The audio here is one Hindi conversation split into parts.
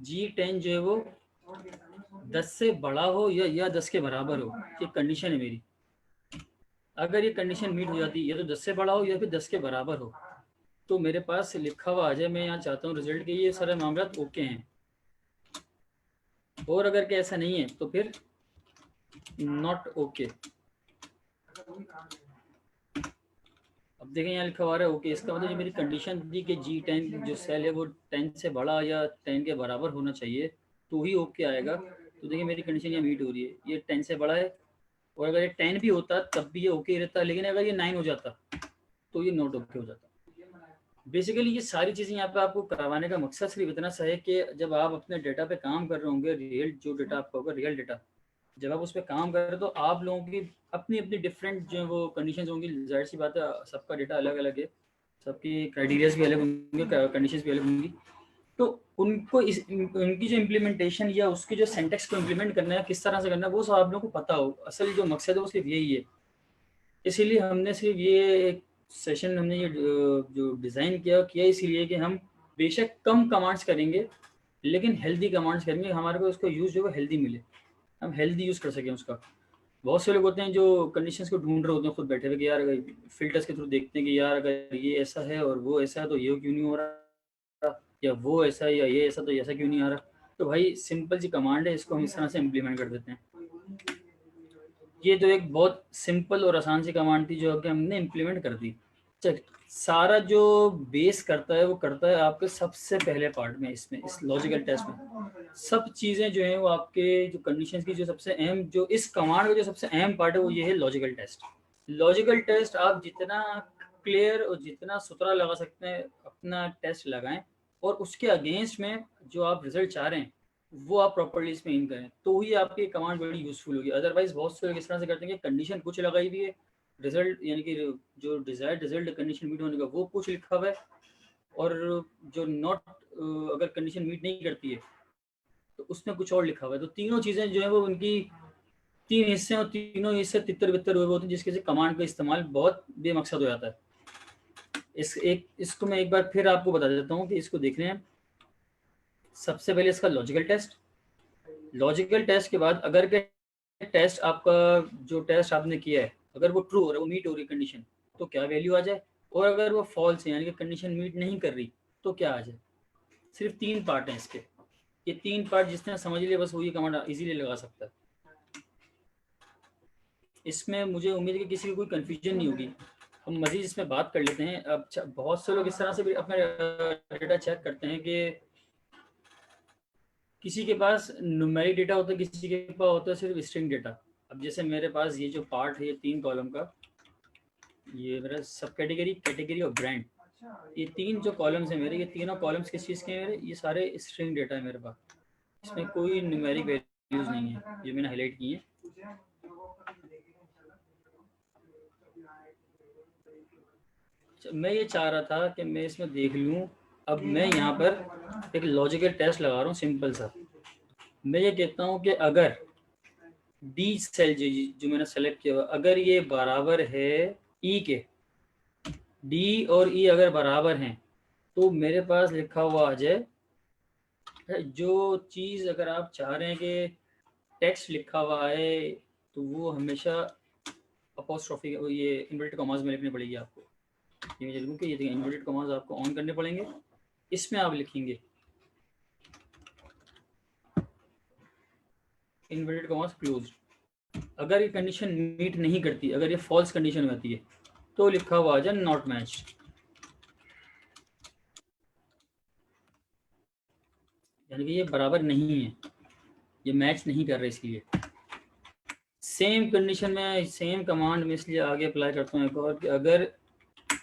G10 जो है वो 10 से बड़ा हो या 10 के बराबर हो, ये कंडीशन है मेरी। अगर ये कंडीशन मीट हो जाती है, या तो 10 से बड़ा हो या फिर 10 के बराबर हो, तो मेरे पास लिखा हुआ आ जाए, मैं यहाँ चाहता हूँ रिजल्ट के ये सारे मामला ओके हैं। और अगर के ऐसा नहीं है तो फिर नॉट ओके। अब देखें यहाँ लिखा हुआ है ओके, इसका मतलब जो मेरी कंडीशन थी कि G10 जो सेल है वो 10 से बड़ा या 10 के बराबर होना चाहिए तो ही ओके आएगा। तो देखिए मेरी कंडीशन यहाँ मीट हो रही है, ये 10 से बड़ा है, और अगर ये 10 भी होता तब भी ये ओके रहता, लेकिन अगर ये 9 हो जाता तो ये नॉट ओके हो जाता। बेसिकली ये सारी चीज़ें यहाँ पे आपको करवाने का मकसद सिर्फ इतना सा है कि जब आप अपने डेटा पे काम कर रहे होंगे, रियल जो डेटा आपका होगा, रियल डेटा, जब आप उस पर काम कर रहे हो तो आप लोगों की अपनी अपनी डिफरेंट जो है वो कंडीशंस होंगी। जाहिर सी बात है, सबका डेटा अलग अलग है, सबकी क्राइटेरियाज भी अलग होंगे, कंडीशंस भी अलग होंगी। तो उनको उनकी जो इम्प्लीमेंटेशन या उसके जो सेंटेक्स को इम्प्लीमेंट करना है, किस तरह से करना है, वो सब आप लोगों को पता हो। असल जो मकसद है वो सिर्फ यही है। इसीलिए हमने सिर्फ ये एक सेशन हमने ये जो डिज़ाइन किया इसीलिए कि हम बेशक कम कमांड्स करेंगे लेकिन हेल्दी कमांड्स करेंगे, हमारे को उसको यूज़ जो है हेल्दी मिले, हम हेल्दी यूज़ कर सकें उसका। बहुत से लोग होते हैं जो कंडीशंस को ढूंढ रहे होते हैं खुद बैठे हुए कि यार अगर फिल्टर्स के थ्रू देखते हैं कि यार अगर ये ऐसा है और वो ऐसा है तो ये क्यों नहीं हो रहा, या वो ऐसा है या ये ऐसा तो ऐसा क्यों नहीं आ रहा। तो भाई सिंपल सी कमांड है, इसको हम इस तरह से इम्प्लीमेंट कर देते हैं। ये तो एक बहुत सिंपल और आसान सी कमांड थी जो कि हमने इम्प्लीमेंट कर दी। चल, सारा जो बेस करता है वो करता है आपके सबसे पहले पार्ट में, इसमें इस लॉजिकल टेस्ट में सब चीज़ें जो हैं वो आपके जो कंडीशंस की जो सबसे अहम, जो इस कमांड का जो सबसे अहम पार्ट है वो ये है लॉजिकल टेस्ट। लॉजिकल टेस्ट आप जितना क्लियर और जितना सुथरा लगा सकते हैं अपना टेस्ट लगाएं, और उसके अगेंस्ट में जो आप रिजल्ट चाह रहे हैं वो आप प्रॉपर्ली इसमें इन करें, तो ही आपकी कमांड बड़ी यूजफुल होगी। अदरवाइज बहुत से लोग इस तरह से करते हैं कि कंडीशन कुछ लगाई हुई है, रिजल्ट यानी कि जो डिजायर्ड रिजल्ट कंडीशन मीट होने का वो कुछ लिखा हुआ है, और जो नॉट अगर कंडीशन मीट नहीं करती है तो उसमें कुछ और लिखा हुआ है। तो तीनों चीज़ें जो है वो उनकी तीन हिस्से, और तीनों हिस्से तितर बितर हुए होते हैं, जिसके से कमांड का इस्तेमाल बहुत बेमकसद हो जाता है। इसको मैं एक बार फिर आपको बता देता हूँ कि इसको देख रहे हैं। सबसे पहले इसका लॉजिकल टेस्ट, लॉजिकल टेस्ट के बाद अगर के टेस्ट आपका जो टेस्ट आपने किया है अगर वो ट्रू हो रहा है, वो मीट हो रही कंडीशन, तो क्या वैल्यू आ जाए, और अगर वो फॉल्स है यानी कि कंडीशन मीट नहीं कर रही तो क्या आ जाए। सिर्फ तीन पार्ट हैं इसके, ये तीन पार्ट जिसने समझ लिया बस वो ये कमांड इजीली लगा सकता है। इसमें मुझे उम्मीद है कि किसी को कोई कन्फ्यूजन नहीं होगी। हम मजीद इसमें बात कर लेते हैं। अब बहुत से लोग इस तरह से भी अपना डेटा चेक करते हैं कि किसी के पास न्यूमेरिक डेटा होता है, किसी के पास होता है सिर्फ स्ट्रिंग डेटा। अब जैसे मेरे पास ये जो पार्ट है, ये 3 कॉलम का, ये मेरा सब कैटेगरी, कैटेगरी और ब्रांड, ये 3 जो कॉलम्स हैं मेरे, ये तीनों कॉलम्स किस चीज़ के हैं मेरे, ये सारे स्ट्रिंग डेटा है मेरे पास। इसमें कोई न्यूमेरिक वैल्यूज़ नहीं है जो मैंने हाईलाइट की है। मैं ये चाह रहा था कि मैं इसमें देख लूँ। अब मैं यहाँ पर एक लॉजिकल टेस्ट लगा रहा हूँ सिंपल सा। मैं ये कहता हूँ कि अगर डी सेल जो मैंने सेलेक्ट किया अगर ये बराबर है ई के, डी और ई अगर बराबर हैं तो मेरे पास लिखा हुआ आ जाए जो चीज़ अगर आप चाह रहे हैं कि टेक्स्ट लिखा हुआ आए तो वो हमेशा अपोस्ट्रोफी ये इन्वर्टेड कॉमास में लिखनी पड़ेगी आपको। ये मैं लिखूँ कि ये देखिए इन्वर्टेड कॉमास आपको ऑन करने पड़ेंगे, इसमें आप लिखेंगे इन्वर्टेड कॉमास क्लोज। अगर ये कंडीशन मीट नहीं करती, अगर ये फॉल्स कंडीशन होती है तो लिखा हुआ आ जाए नॉट मैच, यानी कि ये बराबर नहीं है, ये मैच नहीं कर रहे। इसलिए सेम कंडीशन में सेम कमांड में इसलिए आगे अप्लाई करता हूँ एक और कि अगर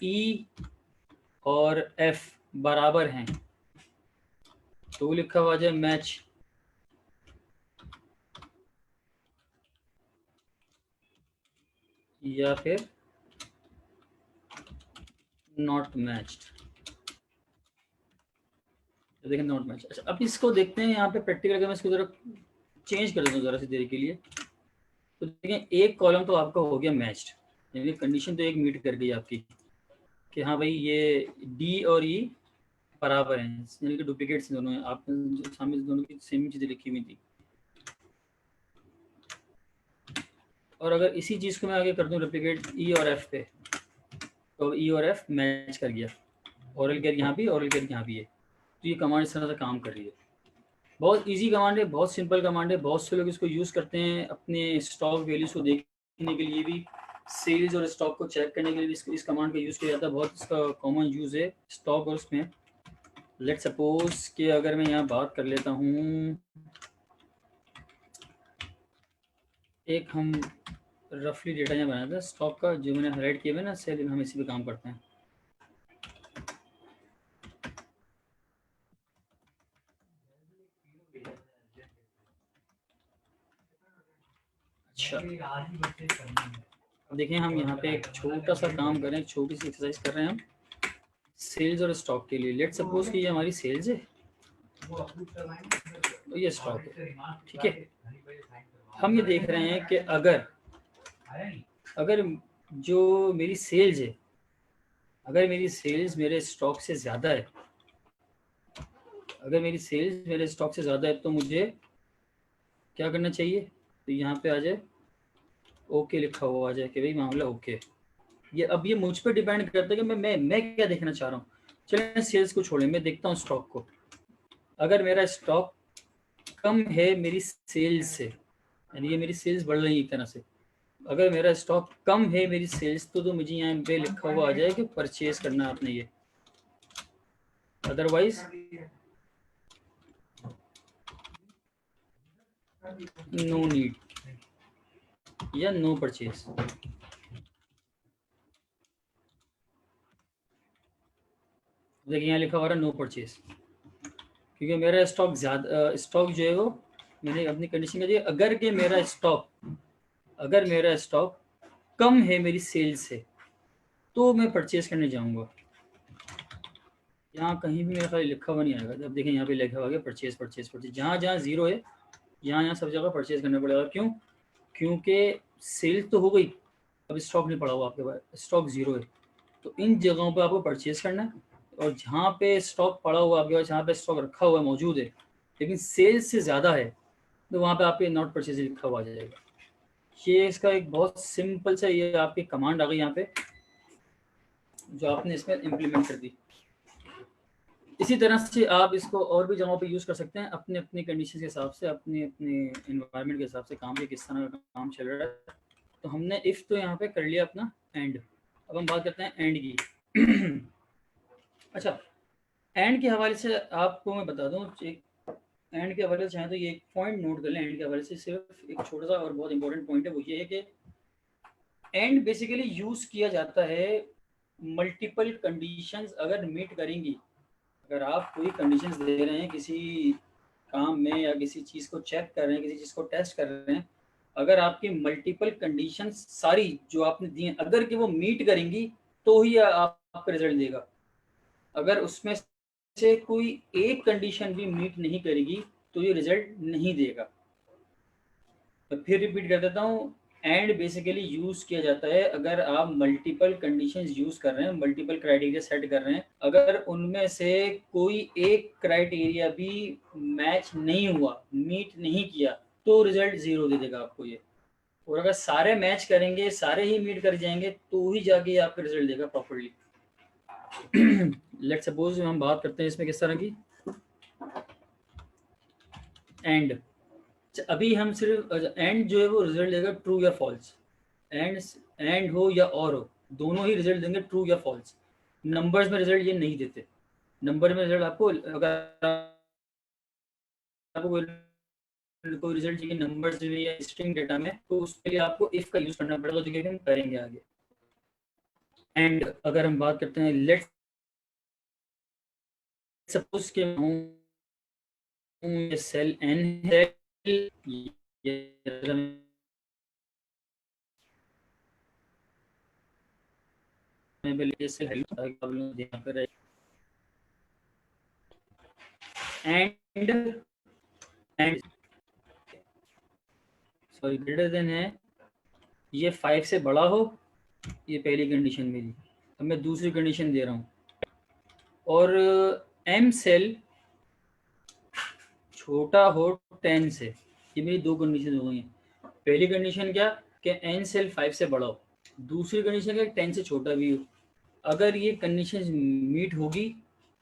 ई और एफ बराबर हैं तो लिखा हुआ जाए मैच, या फिर नॉट मैच्ड। तो देखें नॉट मैच। अच्छा अब इसको देखते हैं यहाँ पे प्रैक्टिकल अगर मैं इसको जरा चेंज कर देता हूँ ज़रा सी देर के लिए, तो देखें एक कॉलम तो आपका हो गया मैच्ड, यानी कंडीशन तो एक मीट कर गई आपकी कि हाँ भाई ये डी और ई बराबर हैं, यानी कि डुप्लीकेट्स दोनों हैं, आप जो सामने दोनों की सेम चीज़ें लिखी हुई थी। और अगर इसी चीज़ को मैं आगे कर दूं रेप्लिकेट ई और एफ पे, तो ई और एफ मैच कर गया, ओरल केयर यहाँ भी, ओरल केयर यहाँ भी है। तो ये कमांड इस तरह से काम कर रही है। बहुत इजी कमांड है, बहुत सिंपल कमांड है। बहुत से लोग इसको यूज़ करते हैं अपने स्टॉक वैल्यूज को देखने के लिए भी, सेल्स और स्टॉक को चेक करने के लिए भी इस कमांड का यूज़ किया जाता है। बहुत इसका कॉमन यूज़ है स्टॉक और उसमें। लेट सपोज कि अगर मैं यहाँ बात कर लेता हूँ, एक हम रफली डेटा यहाँ बनाया था स्टॉक का, जो मैंने हाईलाइट किया है ना सेल, हम इसी पे काम करते हैं। अच्छा, अब देखें हम यहाँ पे एक छोटा सा काम कर रहे हैं, छोटी सी एक्सरसाइज कर रहे हैं हम सेल्स और स्टॉक के लिए। लेट सपोज कि ये हमारी सेल्स है, तो ये स्टॉक है, ठीक है। हम ये देख रहे हैं कि अगर जो मेरी सेल्स है, अगर मेरी सेल्स मेरे स्टॉक से ज़्यादा है, अगर मेरी सेल्स मेरे स्टॉक से ज़्यादा है, तो मुझे क्या करना चाहिए? तो यहाँ पे आ जाए ओके लिखा हुआ आ जाए कि भाई मामला ओके। ये मुझ पर डिपेंड करता है कि मैं क्या देखना चाह रहा हूँ। चलिए सेल्स को छोड़ें, मैं देखता हूँ स्टॉक को। अगर मेरा स्टॉक कम है मेरी सेल्स से, यानी ये मेरी सेल्स बढ़ रही है एक तरह से, अगर मेरा स्टॉक कम है मेरी सेल्स तो मुझे यहाँ पे लिखा हुआ आ जाए कि परचेज करना आपने ये, अदरवाइज नो नीड या नो परचेज। देखिए यहाँ लिखा हुआ है नो परचेज, क्योंकि मेरा स्टॉक ज़्यादा, स्टॉक जो है वो मैंने अपनी कंडीशन का दिया, अगर मेरा स्टॉक कम है मेरी सेल्स से तो मैं परचेज करने जाऊंगा। यहाँ कहीं भी मेरा ख्याल लिखा हुआ नहीं आएगा। जब देखें यहाँ पे लिखा हुआ है परचेज परचेज परचेज, जहाँ जहाँ जीरो है यहाँ सब जगह परचेज करना पड़ेगा। क्यों? क्योंकि सेल तो हो गई, अब स्टॉक नहीं पड़ा हुआ आपके पास, स्टॉक जीरो है, तो इन जगहों पे आपको परचेज करना है। और जहाँ पे स्टॉक पड़ा हुआ आपके पास, जहाँ पे स्टॉक रखा हुआ है मौजूद है लेकिन सेल्स से ज़्यादा है, तो वहाँ पे आपके नॉट परचेज लिखा हुआ आ जाएगा। ये इसका एक बहुत सिंपल सा ये आपकी कमांड आ गई यहाँ पे, जो आपने इसमें इम्प्लीमेंट कर दी। इसी तरह से आप इसको और भी जगहों पे यूज़ कर सकते हैं, अपने अपने कंडीशन के हिसाब से, अपने अपने इन्वायरमेंट के हिसाब से, काम के किस तरह का काम चल रहा है। तो हमने इफ़ तो यहाँ पे कर लिया अपना एंड। अब हम बात करते हैं एंड की। अच्छा, एंड के हवाले से आपको मैं बता दूँ, एक एंड के हवाले से चाहें तो ये एक पॉइंट नोट कर लें। एंड के हवाले से सिर्फ एक छोटा सा और बहुत इंपॉर्टेंट पॉइंट है, वो ये है कि एंड बेसिकली यूज़ किया जाता है मल्टीपल कंडीशंस अगर मीट करेंगी। अगर आप कोई कंडीशंस दे रहे हैं किसी काम में या किसी चीज़ को चेक कर रहे हैं, किसी चीज़ को टेस्ट कर रहे हैं, अगर आपकी मल्टीपल कंडीशंस सारी जो आपने दी हैं अगर कि वो मीट करेंगी तो ही आपका रिजल्ट देगा। अगर उसमें से कोई एक कंडीशन भी मीट नहीं करेगी तो ये रिजल्ट नहीं देगा। तो फिर रिपीट कर देता हूँ, एंड बेसिकली यूज किया जाता है अगर आप मल्टीपल कंडीशंस यूज कर रहे हैं, मल्टीपल क्राइटेरिया सेट कर रहे हैं, अगर उनमें से कोई एक क्राइटेरिया भी मैच नहीं हुआ, मीट नहीं किया, तो रिजल्ट जीरो दे देगा आपको ये। और अगर सारे मैच करेंगे, सारे ही मीट कर जाएंगे, तो ही जाके आपका रिजल्ट देगा प्रॉपरली। लेट्स सपोज हम बात करते हैं इसमें किस तरह की एंड। अभी हम सिर्फ एंड जो है वो रिजल्ट देगा ट्रू या फॉल्स। एंड एंड हो या और हो, दोनों ही रिजल्ट देंगे ट्रू या फॉल्स। नंबर्स में रिजल्ट ये नहीं देते। नंबर में रिजल्ट आपको, अगर आपको कोई रिजल्ट चाहिए नंबर्स में या स्ट्रिंग डेटा में, तो उसके लिए आपको इफ का यूज करना पड़ेगा, जो कि हम करेंगे आगे। एंड अगर हम बात करते हैं, लेट्स सपोज के सेल एन है, and and sorry greater than है, ये 5 से बड़ा हो, ये पहली कंडीशन मेरी। अब मैं दूसरी कंडीशन दे रहा हूँ, और एम सेल छोटा हो 10 से, ये मेरी दो कंडीशन हो गई हैं। पहली कंडीशन क्या कि एन सेल 5 से बड़ा हो, दूसरी कंडीशन क्या 10 से छोटा भी हो। अगर ये कंडीशन मीट होगी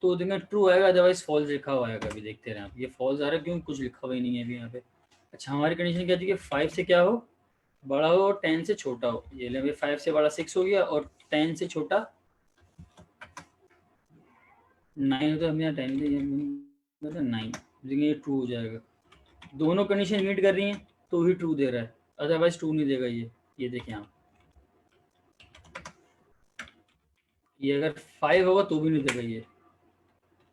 तो देखना ट्रू आएगा, अदरवाइज फॉल्स लिखा हुआ आएगा। अभी देखते रहे आप, ये फॉल्स आ रहा है क्यों, कुछ लिखा हुआ ही नहीं है अभी यहाँ पे। अच्छा, हमारी कंडीशन क्या थी कि 5 से क्या हो, बड़ा हो और 10 से छोटा हो। ये ले 5 से बड़ा 6 हो गया और 10 से छोटा 9 हो, तो हम यहाँ 10 9, लेकिन ये ट्रू हो जाएगा। दोनों कंडीशन मीट कर रही हैं तो ही ट्रू दे रहा है, अदरवाइज ट्रू नहीं देगा ये देखें आप, ये अगर 5 होगा तो भी नहीं देगा ये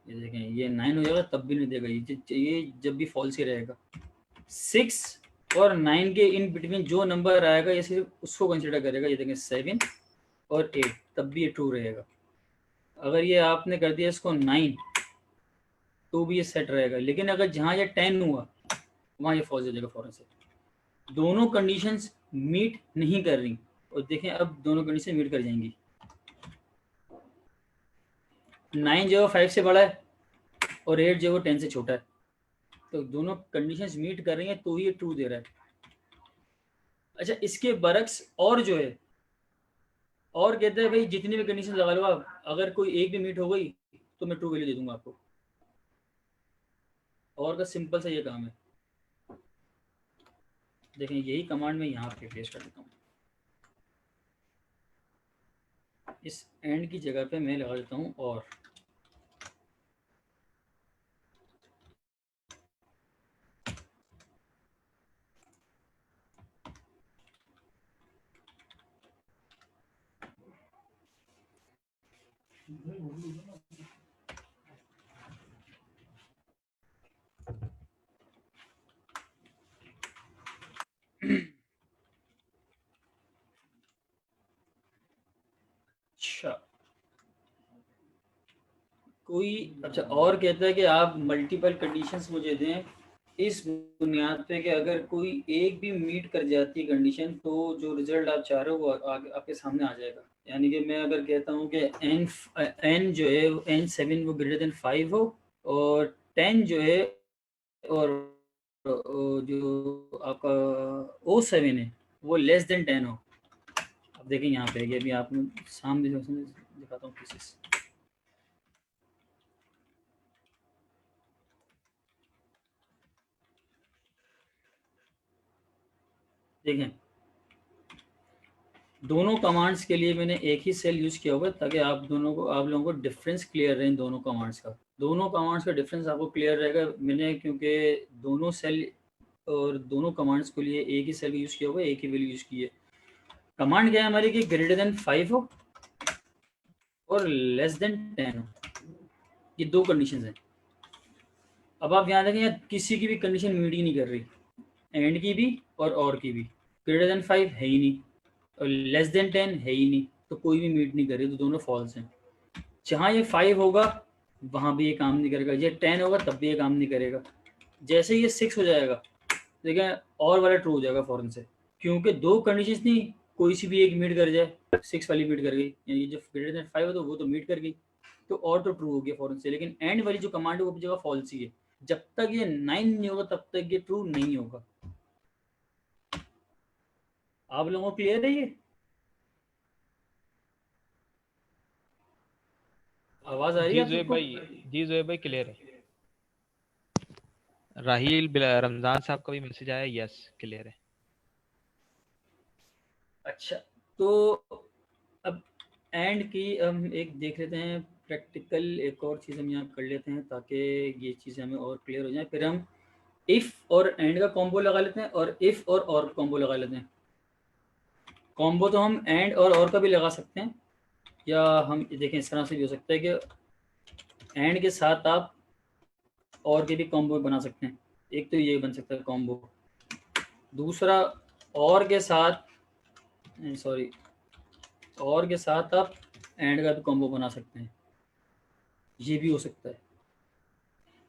देखें, ये 9 हो जाएगा तब भी नहीं देगा ये जब भी फॉल्स ही रहेगा। 6 और 9 के इन बिटवीन जो नंबर आएगा ये सिर्फ उसको कंसिडर करेगा। ये देखें 7 और 8, तब भी ये ट्रू रहेगा। अगर ये आपने कर दिया इसको 9 तो भी ये सेट रहेगा, लेकिन अगर जहाँ ये 10 हुआ वहाँ ये फॉल्स हो जाएगा फौरन से। दोनों कंडीशंस मीट नहीं कर रही, और देखें अब दोनों कंडीशन मीट कर जाएंगी। 9 जो 5 से बड़ा है और 8 जो 10 से छोटा है, तो दोनों कंडीशंस मीट कर रही हैं तो ही ये ट्रू दे रहा है। अच्छा, इसके बरक्स और जो है, और कहते हैं भाई जितनी भी कंडीशन लगा लो आप, अगर कोई एक भी मीट हो गई तो मैं ट्रू वैल्यू दे दूंगा आपको। और का सिंपल सा ये काम है। देखें यही कमांड मैं यहाँ पे पेश कर देता हूँ, इस एंड की जगह पे मैं लगा देता हूँ और अच्छा कोई, अच्छा और कहता है कि आप मल्टीपल कंडीशंस मुझे दें इस बुनियाद पे कि अगर कोई एक भी मीट कर जाती है कंडीशन तो जो रिजल्ट आप चाह रहे हो वो आपके सामने आ जाएगा। यानी कि मैं अगर कहता हूँ कि एन जो है N7 वो ग्रेटर देन 5 हो, और 10 जो है, और जो आपका O7 है वो लेस देन 10 हो। अब देखें यहाँ पे ये भी आप सामने दिखाता हूँ पीसेस। देखें दोनों कमांड्स के लिए मैंने एक ही सेल यूज़ किया हुआ है ताकि आप लोगों को डिफरेंस क्लियर रहे इन दोनों कमांड्स का। दोनों कमांड्स का डिफरेंस आपको क्लियर रहेगा। मैंने क्योंकि दोनों सेल और दोनों कमांड्स के लिए एक ही सेल यूज़ किया हुआ है, एक ही वैल्यू यूज़ की है। कमांड क्या है हमारी कि ग्रेटर देन 5 हो और लेस देन 10 हो, ये दो कंडीशन हैं। अब आप यहाँ देखें, यहाँ किसी की भी कंडीशन मीट ही नहीं कर रही, एंड की भी और की भी। ग्रेटर देन 5 है ही नहीं और लेस देन 10 है ही नहीं, तो कोई भी मीट नहीं कर रही, तो दोनों फॉल्स हैं। जहाँ ये 5 होगा वहाँ भी ये काम नहीं करेगा, ये 10 होगा तब भी ये काम नहीं करेगा। जैसे ये 6 हो जाएगा देखिए और वाला ट्रू हो जाएगा फ़ौरन से, क्योंकि दो कंडीशंस नहीं, कोई सी भी एक मीट कर जाए। 6 वाली मीट कर गई, यानी जो ग्रेटर देन 5 है तो वो तो मीट कर गई, तो और तो ट्रू हो गया फ़ौरन से। लेकिन एंड वाली जो कमांड है वो अपनी जगह फॉल्स ही है। जब तक ये 9 नहीं होगा तब तक ये ट्रू नहीं होगा। आप लोगों को क्लियर है ये? आवाज़ आ रही है जी आप जोएब सबको? भाई, जी जोएब भाई क्लियर है। राहील रमजान साहब का भी मैसेज आया, यस क्लियर है। अच्छा, तो अब एंड की हम एक देख लेते हैं प्रैक्टिकल, एक और चीज़ हम यहाँ कर लेते हैं ताकि ये चीज़ें हमें और क्लियर हो जाए। फिर हम इफ़ और एंड का कॉम्बो लगा लेते हैं और इफ़ और कॉम्बो लगा लेते हैं। कॉम्बो तो हम एंड और का भी लगा सकते हैं, या हम देखें इस तरह से भी हो सकता है कि एंड के साथ आप और के भी कॉम्बो बना सकते हैं। एक तो ये बन सकता है कॉम्बो, दूसरा और के साथ, सॉरी, और के साथ आप एंड का भी कॉम्बो बना सकते हैं, ये भी हो सकता है।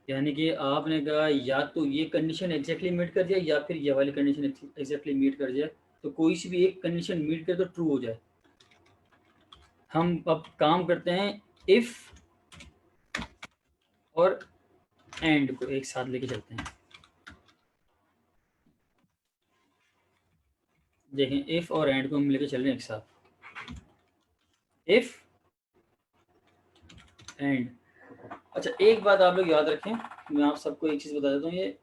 यानी कि आपने कहा या तो ये कंडीशन एग्जैक्टली मीट कर जाए या फिर ये वाली कंडीशन एग्जैक्टली मीट कर जाए, तो कोई सी भी एक कंडीशन मीट करे तो ट्रू हो जाए। हम अब काम करते हैं इफ़ और एंड को एक साथ लेके चलते हैं। देखें, इफ और एंड को हम लेके चल रहे हैं एक साथ, इफ एंड। अच्छा, एक बात आप लोग याद रखें, मैं आप सबको एक चीज़ बता देता हूँ। ये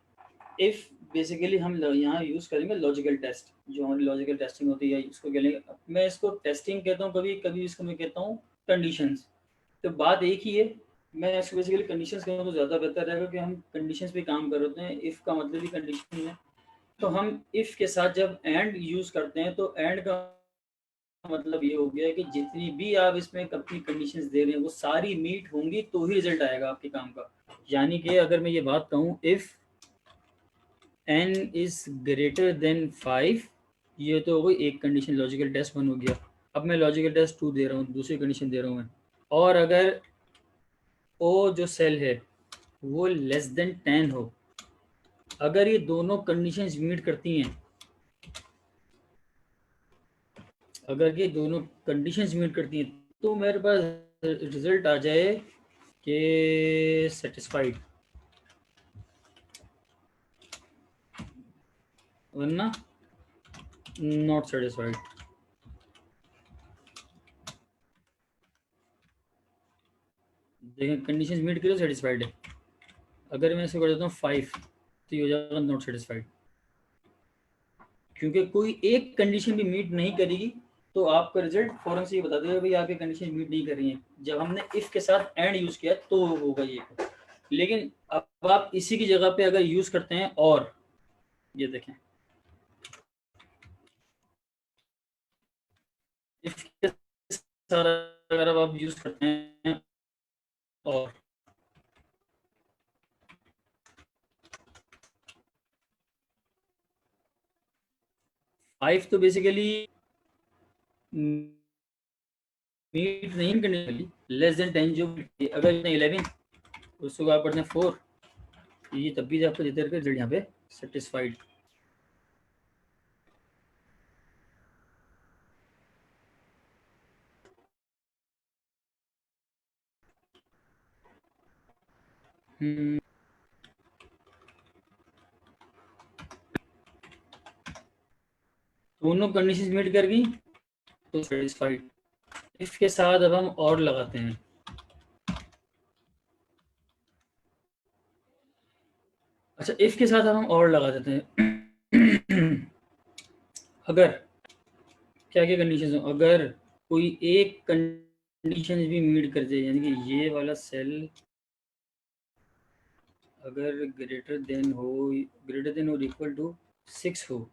इफ बेसिकली हम यहाँ यूज़ करेंगे लॉजिकल टेस्ट, जो हमारी लॉजिकल टेस्टिंग होती है, इसको कह लेंगे, मैं इसको टेस्टिंग कहता हूँ, कभी कभी इसको मैं कहता हूँ कंडीशंस। तो बात एक ही है, मैं इसको बेसिकली कंडीशंस कहूँ तो ज़्यादा बेहतर रहेगा, क्योंकि हम कंडीशंस पे काम कर रहे हैं। इफ़ का मतलब ही कंडीशन है। तो हम इफ़ के साथ जब एंड यूज़ करते हैं, तो एंड का मतलब ये हो गया कि जितनी भी आप इसमें अपनी कंडीशंस दे रहे हैं वो सारी मीट होंगी तो ही रिजल्ट आएगा आपके काम का। यानी कि अगर मैं ये बात कहूँ, if n is greater than 5, ये तो हो गई एक कंडीशन, लॉजिकल टेस्ट 1 हो गया। अब मैं लॉजिकल टेस्ट 2 दे रहा हूँ, दूसरी कंडीशन दे रहा हूँ मैं। और अगर ओ जो सेल है वो लेस देन 10 हो, अगर ये दोनों कंडीशंस मीट करती हैं, अगर ये दोनों कंडीशंस मीट करती हैं, तो मेरे पास रिजल्ट आ जाए कि सेटिस्फाइड, वरना नॉट सेटिस्फाइड। देखें, कंडीशंस मीट करो सेटिस्फाइड है। अगर मैं इसको कर देता हूँ 5, तो ये हो जाएगा नॉट सेटिस्फाइड, क्योंकि कोई एक कंडीशन भी मीट नहीं करेगी तो आपका रिजल्ट फौरन से ये बता देगा भाई आपकी कंडीशन मीट नहीं कर रही है। जब हमने इफ के साथ एंड यूज किया तो होगा ये। लेकिन अब आप इसी की जगह पे अगर यूज करते हैं और, ये देखें, इफ के साथ अगर अब आप यूज करते हैं और, 5 तो बेसिकली मीट नहीं करने वाली, लेस देन 10 जो अगर 11 उसको आप पढ़ते हैं 4, ये तब भी आपको देते रहते रिजल्ट यहाँ पे सेटिस्फाइड। दोनों कंडीशन मीट कर गई तो सेटिस्फाइड। इफ के साथ अब हम और लगाते हैं। अच्छा, इफ के साथ अब हम और लगा देते हैं। अगर क्या क्या कंडीशन हो, अगर कोई एक कंडीशन भी मीट कर जाए, यानी कि ये वाला सेल अगर ग्रेटर देन और इक्वल टू 6 हो,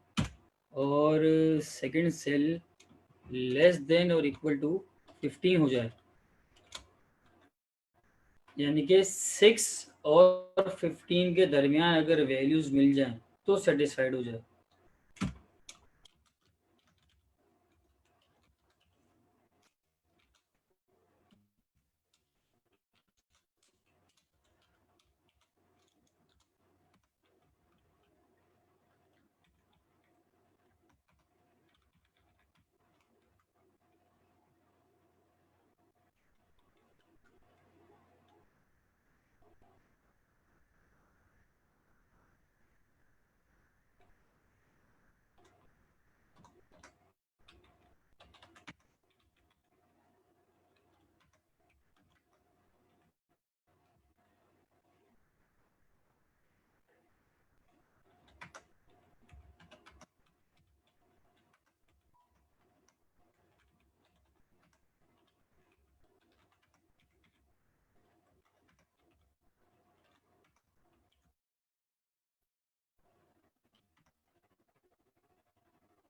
और सेकंड सेल लेस देन और इक्वल टू 15 हो जाए, यानी कि 6 और 15 के दरमियान अगर वैल्यूज मिल जाएं तो सेटिस्फाइड हो जाए।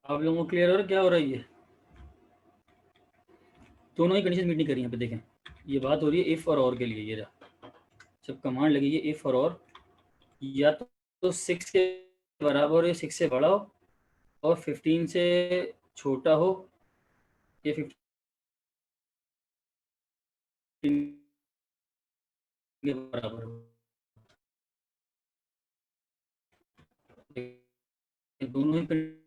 आप लोगों को क्लियर हो रहा है क्या हो रहा है? ये दोनों ही कंडीशन मीट नहीं करी यहाँ पे, देखें, ये बात हो रही है इफ और के लिए। ये रहा, जब कमांड लगी है इफ और, या तो 6 के बराबर हो, 6 से बड़ा हो, और 15 से छोटा हो, या 15 के बराबर हो। दोनों ही कंडीशन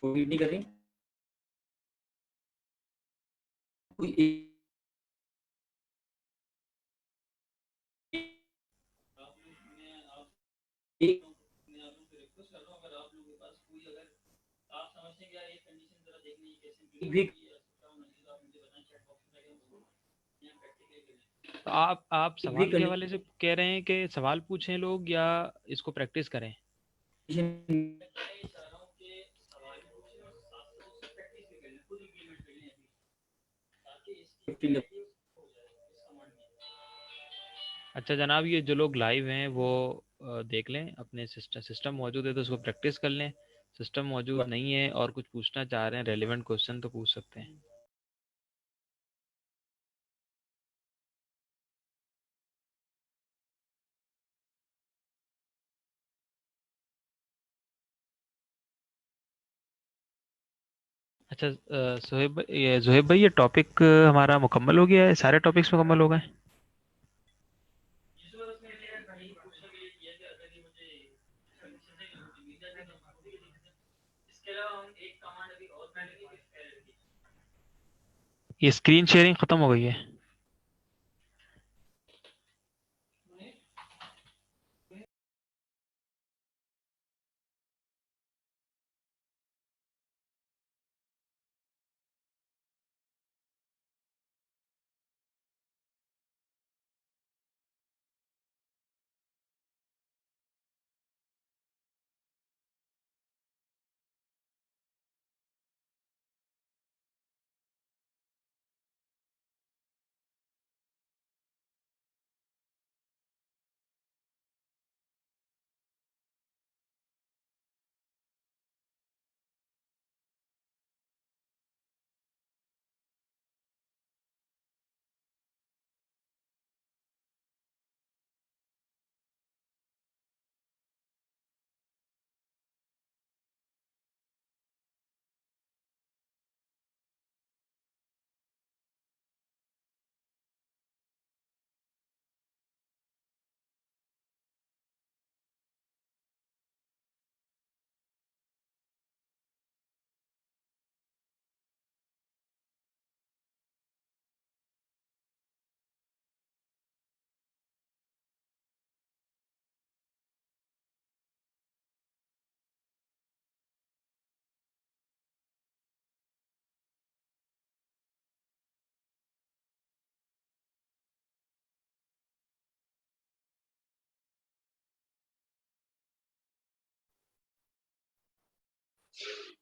कोई नहीं कर रही कोई एक भी तो आप एक भी सवाल के हवाले से कह रहे हैं कि सवाल पूछें लोग या इसको प्रैक्टिस करें? कंडीशन अच्छा जनाब, ये जो लोग लाइव हैं वो देख लें, अपने सिस्टम मौजूद है तो उसको प्रैक्टिस कर लें। सिस्टम मौजूद नहीं है और कुछ पूछना चाह रहे हैं रेलिवेंट क्वेश्चन तो पूछ सकते हैं। अच्छा जोहेब भाई, ये टॉपिक हमारा मुकम्मल हो गया है? सारे टॉपिक्स मुकम्मल हो गए? ये स्क्रीन शेयरिंग खत्म हो गई है?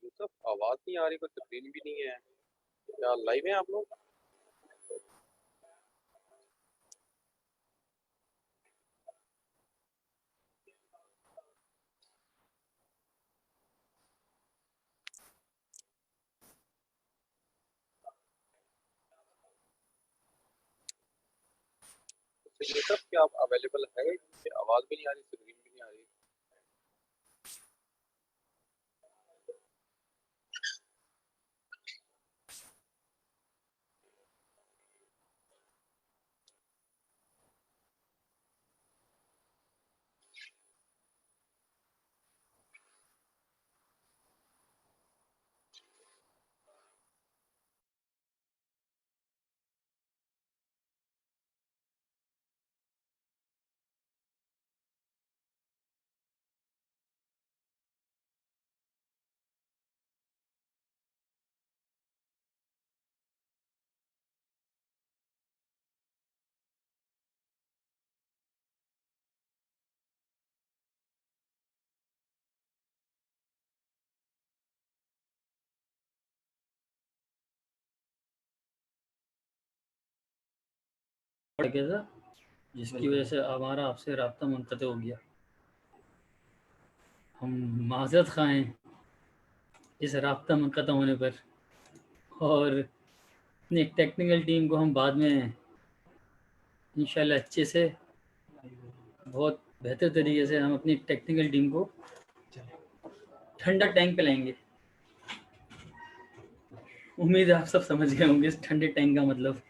यूसुफ, आवाज नहीं आ रही, कोई तस्वीर भी नहीं है। क्या लाइव हैं आप लोग? तो यूसुफ, क्या आप अवेलेबल है? मुझे आवाज भी नहीं आ रही, तस्वीर भी नहीं आ रही। कैसा जिसकी वजह से हमारा आपसे राब्ता मुनक़ते हो गया। हम माज़रत ख़ाँ हैं इस राब्ता मुनक़ता होने पर, और अपनी टेक्निकल टीम को हम बाद में इंशाल्लाह अच्छे से, बहुत बेहतर तरीके से हम अपनी टेक्निकल टीम को ठंडा टैंक पे लाएंगे। उम्मीद है आप सब समझ गए होंगे इस ठंडे टैंक का मतलब।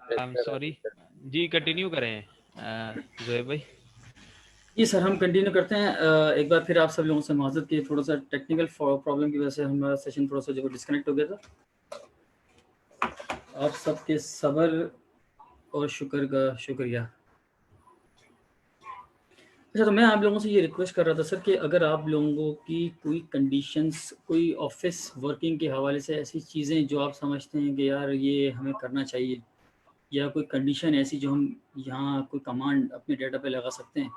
I am sorry ji, continue करें जोहेब भाई। जी सर, हम कंटिन्यू करते हैं। एक बार फिर आप सब लोगों से माजरत की, थोड़ा सा टेक्निकल प्रॉब्लम की वजह से हमारा सेशन थोड़ा सा जो डिस्कनेक्ट हो गया था। आप सबके सब्र और शुक्र का शुक्रिया। अच्छा, तो मैं आप लोगों से ये रिक्वेस्ट कर रहा था सर कि अगर आप लोगों की कोई कंडीशंस, कोई ऑफिस वर्किंग के हवाले से ऐसी चीज़ें जो आप समझते हैं कि यार ये हमें करना चाहिए, या कोई कंडीशन ऐसी जो हम यहाँ कोई कमांड अपने डेटा पे लगा सकते हैं,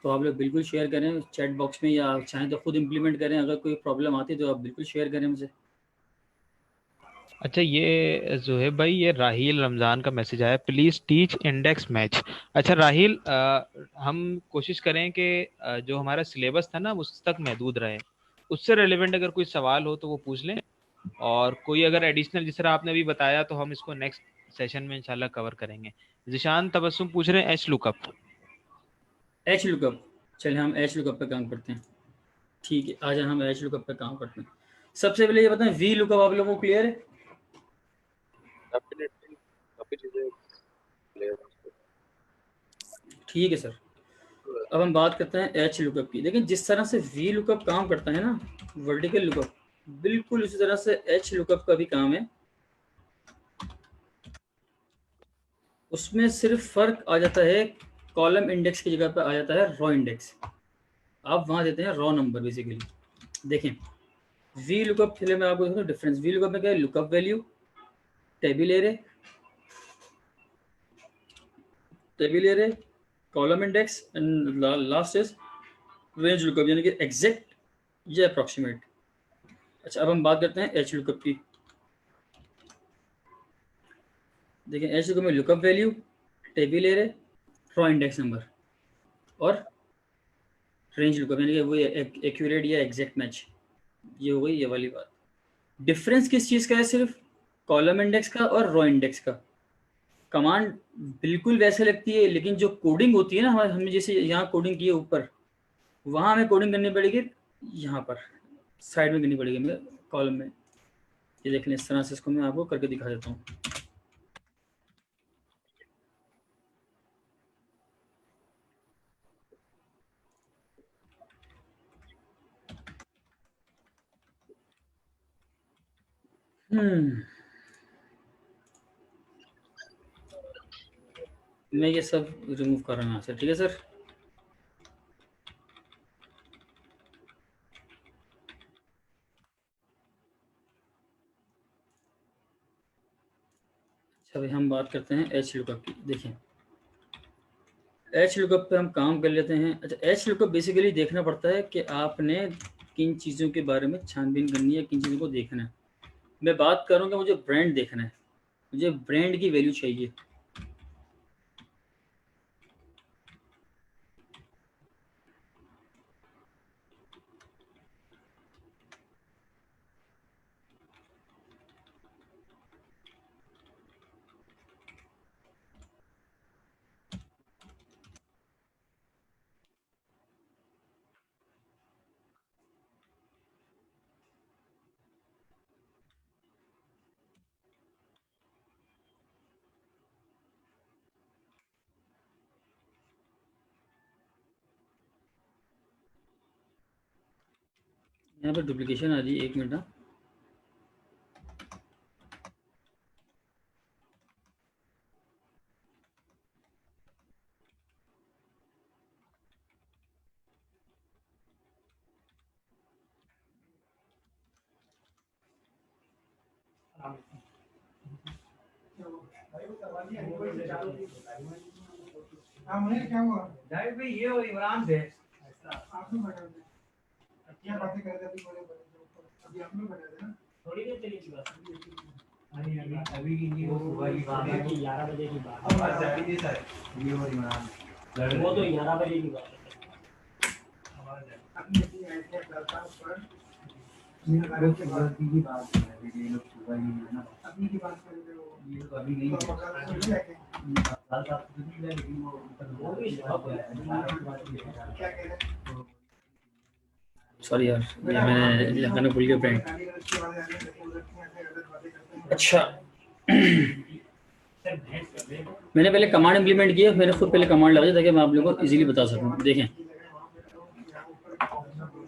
तो आप लोग बिल्कुल शेयर करें चैट बॉक्स में, या चाहें तो खुद इम्प्लीमेंट करें। अगर कोई प्रॉब्लम आती है तो आप बिल्कुल शेयर करें मुझे। अच्छा, ये जोहेब भाई, ये राहील रमजान का मैसेज आया, प्लीज टीच इंडेक्स मैच। अच्छा राहील, हम कोशिश करें कि जो हमारा सिलेबस था ना उस तक महदूद रहे। उससे रिलेवेंट अगर कोई सवाल हो तो वो पूछ लें, और कोई अगर एडिशनल जिस तरह आपने अभी बताया तो हम इसको नेक्स्ट सेशन में इंशाल्लाह कवर करेंगे। जिशान तबस्सुम पूछ रहे हैं एच लुकअप। एच लुकअप, चलिए हम एच लुकअप पे काम करते हैं। ठीक है, आज हम एच लुकअप पे काम करते हैं। सबसे पहले ये बताएं, वी लुकअप आप लोगों को क्लियर है? डेफिनेटली काफी चीजें clear हैं उसपे। ठीक है सर, अब हम बात करते हैं एच लुकअप की। लेकिन जिस तरह से वी लुकअप काम करता है ना, वर्टिकल लुकअप, बिल्कुल उसी तरह से एच लुकअप का भी काम है। उसमें सिर्फ फर्क आ जाता है, कॉलम इंडेक्स की जगह पे आ जाता है रॉ इंडेक्स। आप वहां देते हैं रॉ नंबर बेसिकली। देखें, वी लुकअप, चलिए मैं आपको डिफरेंस। वी लुकअप में क्या है? Lookup value, tabular tabular column index, and last is range lookup, यानी कि एग्जैक्ट या अप्रॉक्सीमेट। अच्छा, अब हम बात करते हैं एच लुकअप की। देखिए, एच लुकअप में lookup value, tabular raw index number, और रेंज लुकअप, यानी कि वो एक्यूरेट या एग्जैक्ट मैच। ये हो गई ये वाली बात। डिफरेंस किस चीज़ का है? सिर्फ कॉलम इंडेक्स का और रॉ इंडेक्स का। कमांड बिल्कुल वैसे लगती है, लेकिन जो कोडिंग होती है ना, हमारे हमने जैसे यहाँ कोडिंग की है ऊपर, वहाँ हमें कोडिंग करनी पड़ेगी यहाँ पर साइड में करनी पड़ेगी हमें, कॉलम में। ये देख लें, इस तरह से इसको मैं आपको करके दिखा देता हूँ। मैं ये सब रिमूव कर रहा हूँ यहाँ से, ठीक है सर। अच्छा, अभी हम बात करते हैं एच लुकअप की। देखिए, एच लुकअप पे हम काम कर लेते हैं। अच्छा, एच लुकअप बेसिकली देखना पड़ता है कि आपने किन चीज़ों के बारे में छानबीन करनी है, किन चीज़ों को देखना है। मैं बात करूँगा, मुझे ब्रांड देखना है, मुझे ब्रांड की वैल्यू चाहिए। यहाँ पर डुप्लीकेशन आ रही है, 1 मिनट ना। क्या हुआ भाई? ये हो इमरान थे, आप लोग बता दो क्या बातें कर रहे थे। अभी आप लोग बता देना, थोड़ी देर चली थी बात। अभी की वो सुबह की बात है, 11 बजे की बात है। आज अभी नहीं सर, ये हो इमरान, वो तो 11 बजे की बात है। अपनी अपनी आइडिया करता पर मेरा लोग सुबह की बात है, ये लोग सुबह ही है ना, अपनी की बात कर रहे हो, ये तो अभी नहीं है। सॉरी यार, ये मैंने लगाना भूल गया ब्रांड। अच्छा, मैंने पहले कमांड इम्प्लीमेंट किया, मैंने खुद पहले कमांड लगाया ताकि मैं आप लोगों को इजीली बता सकूं। देखें,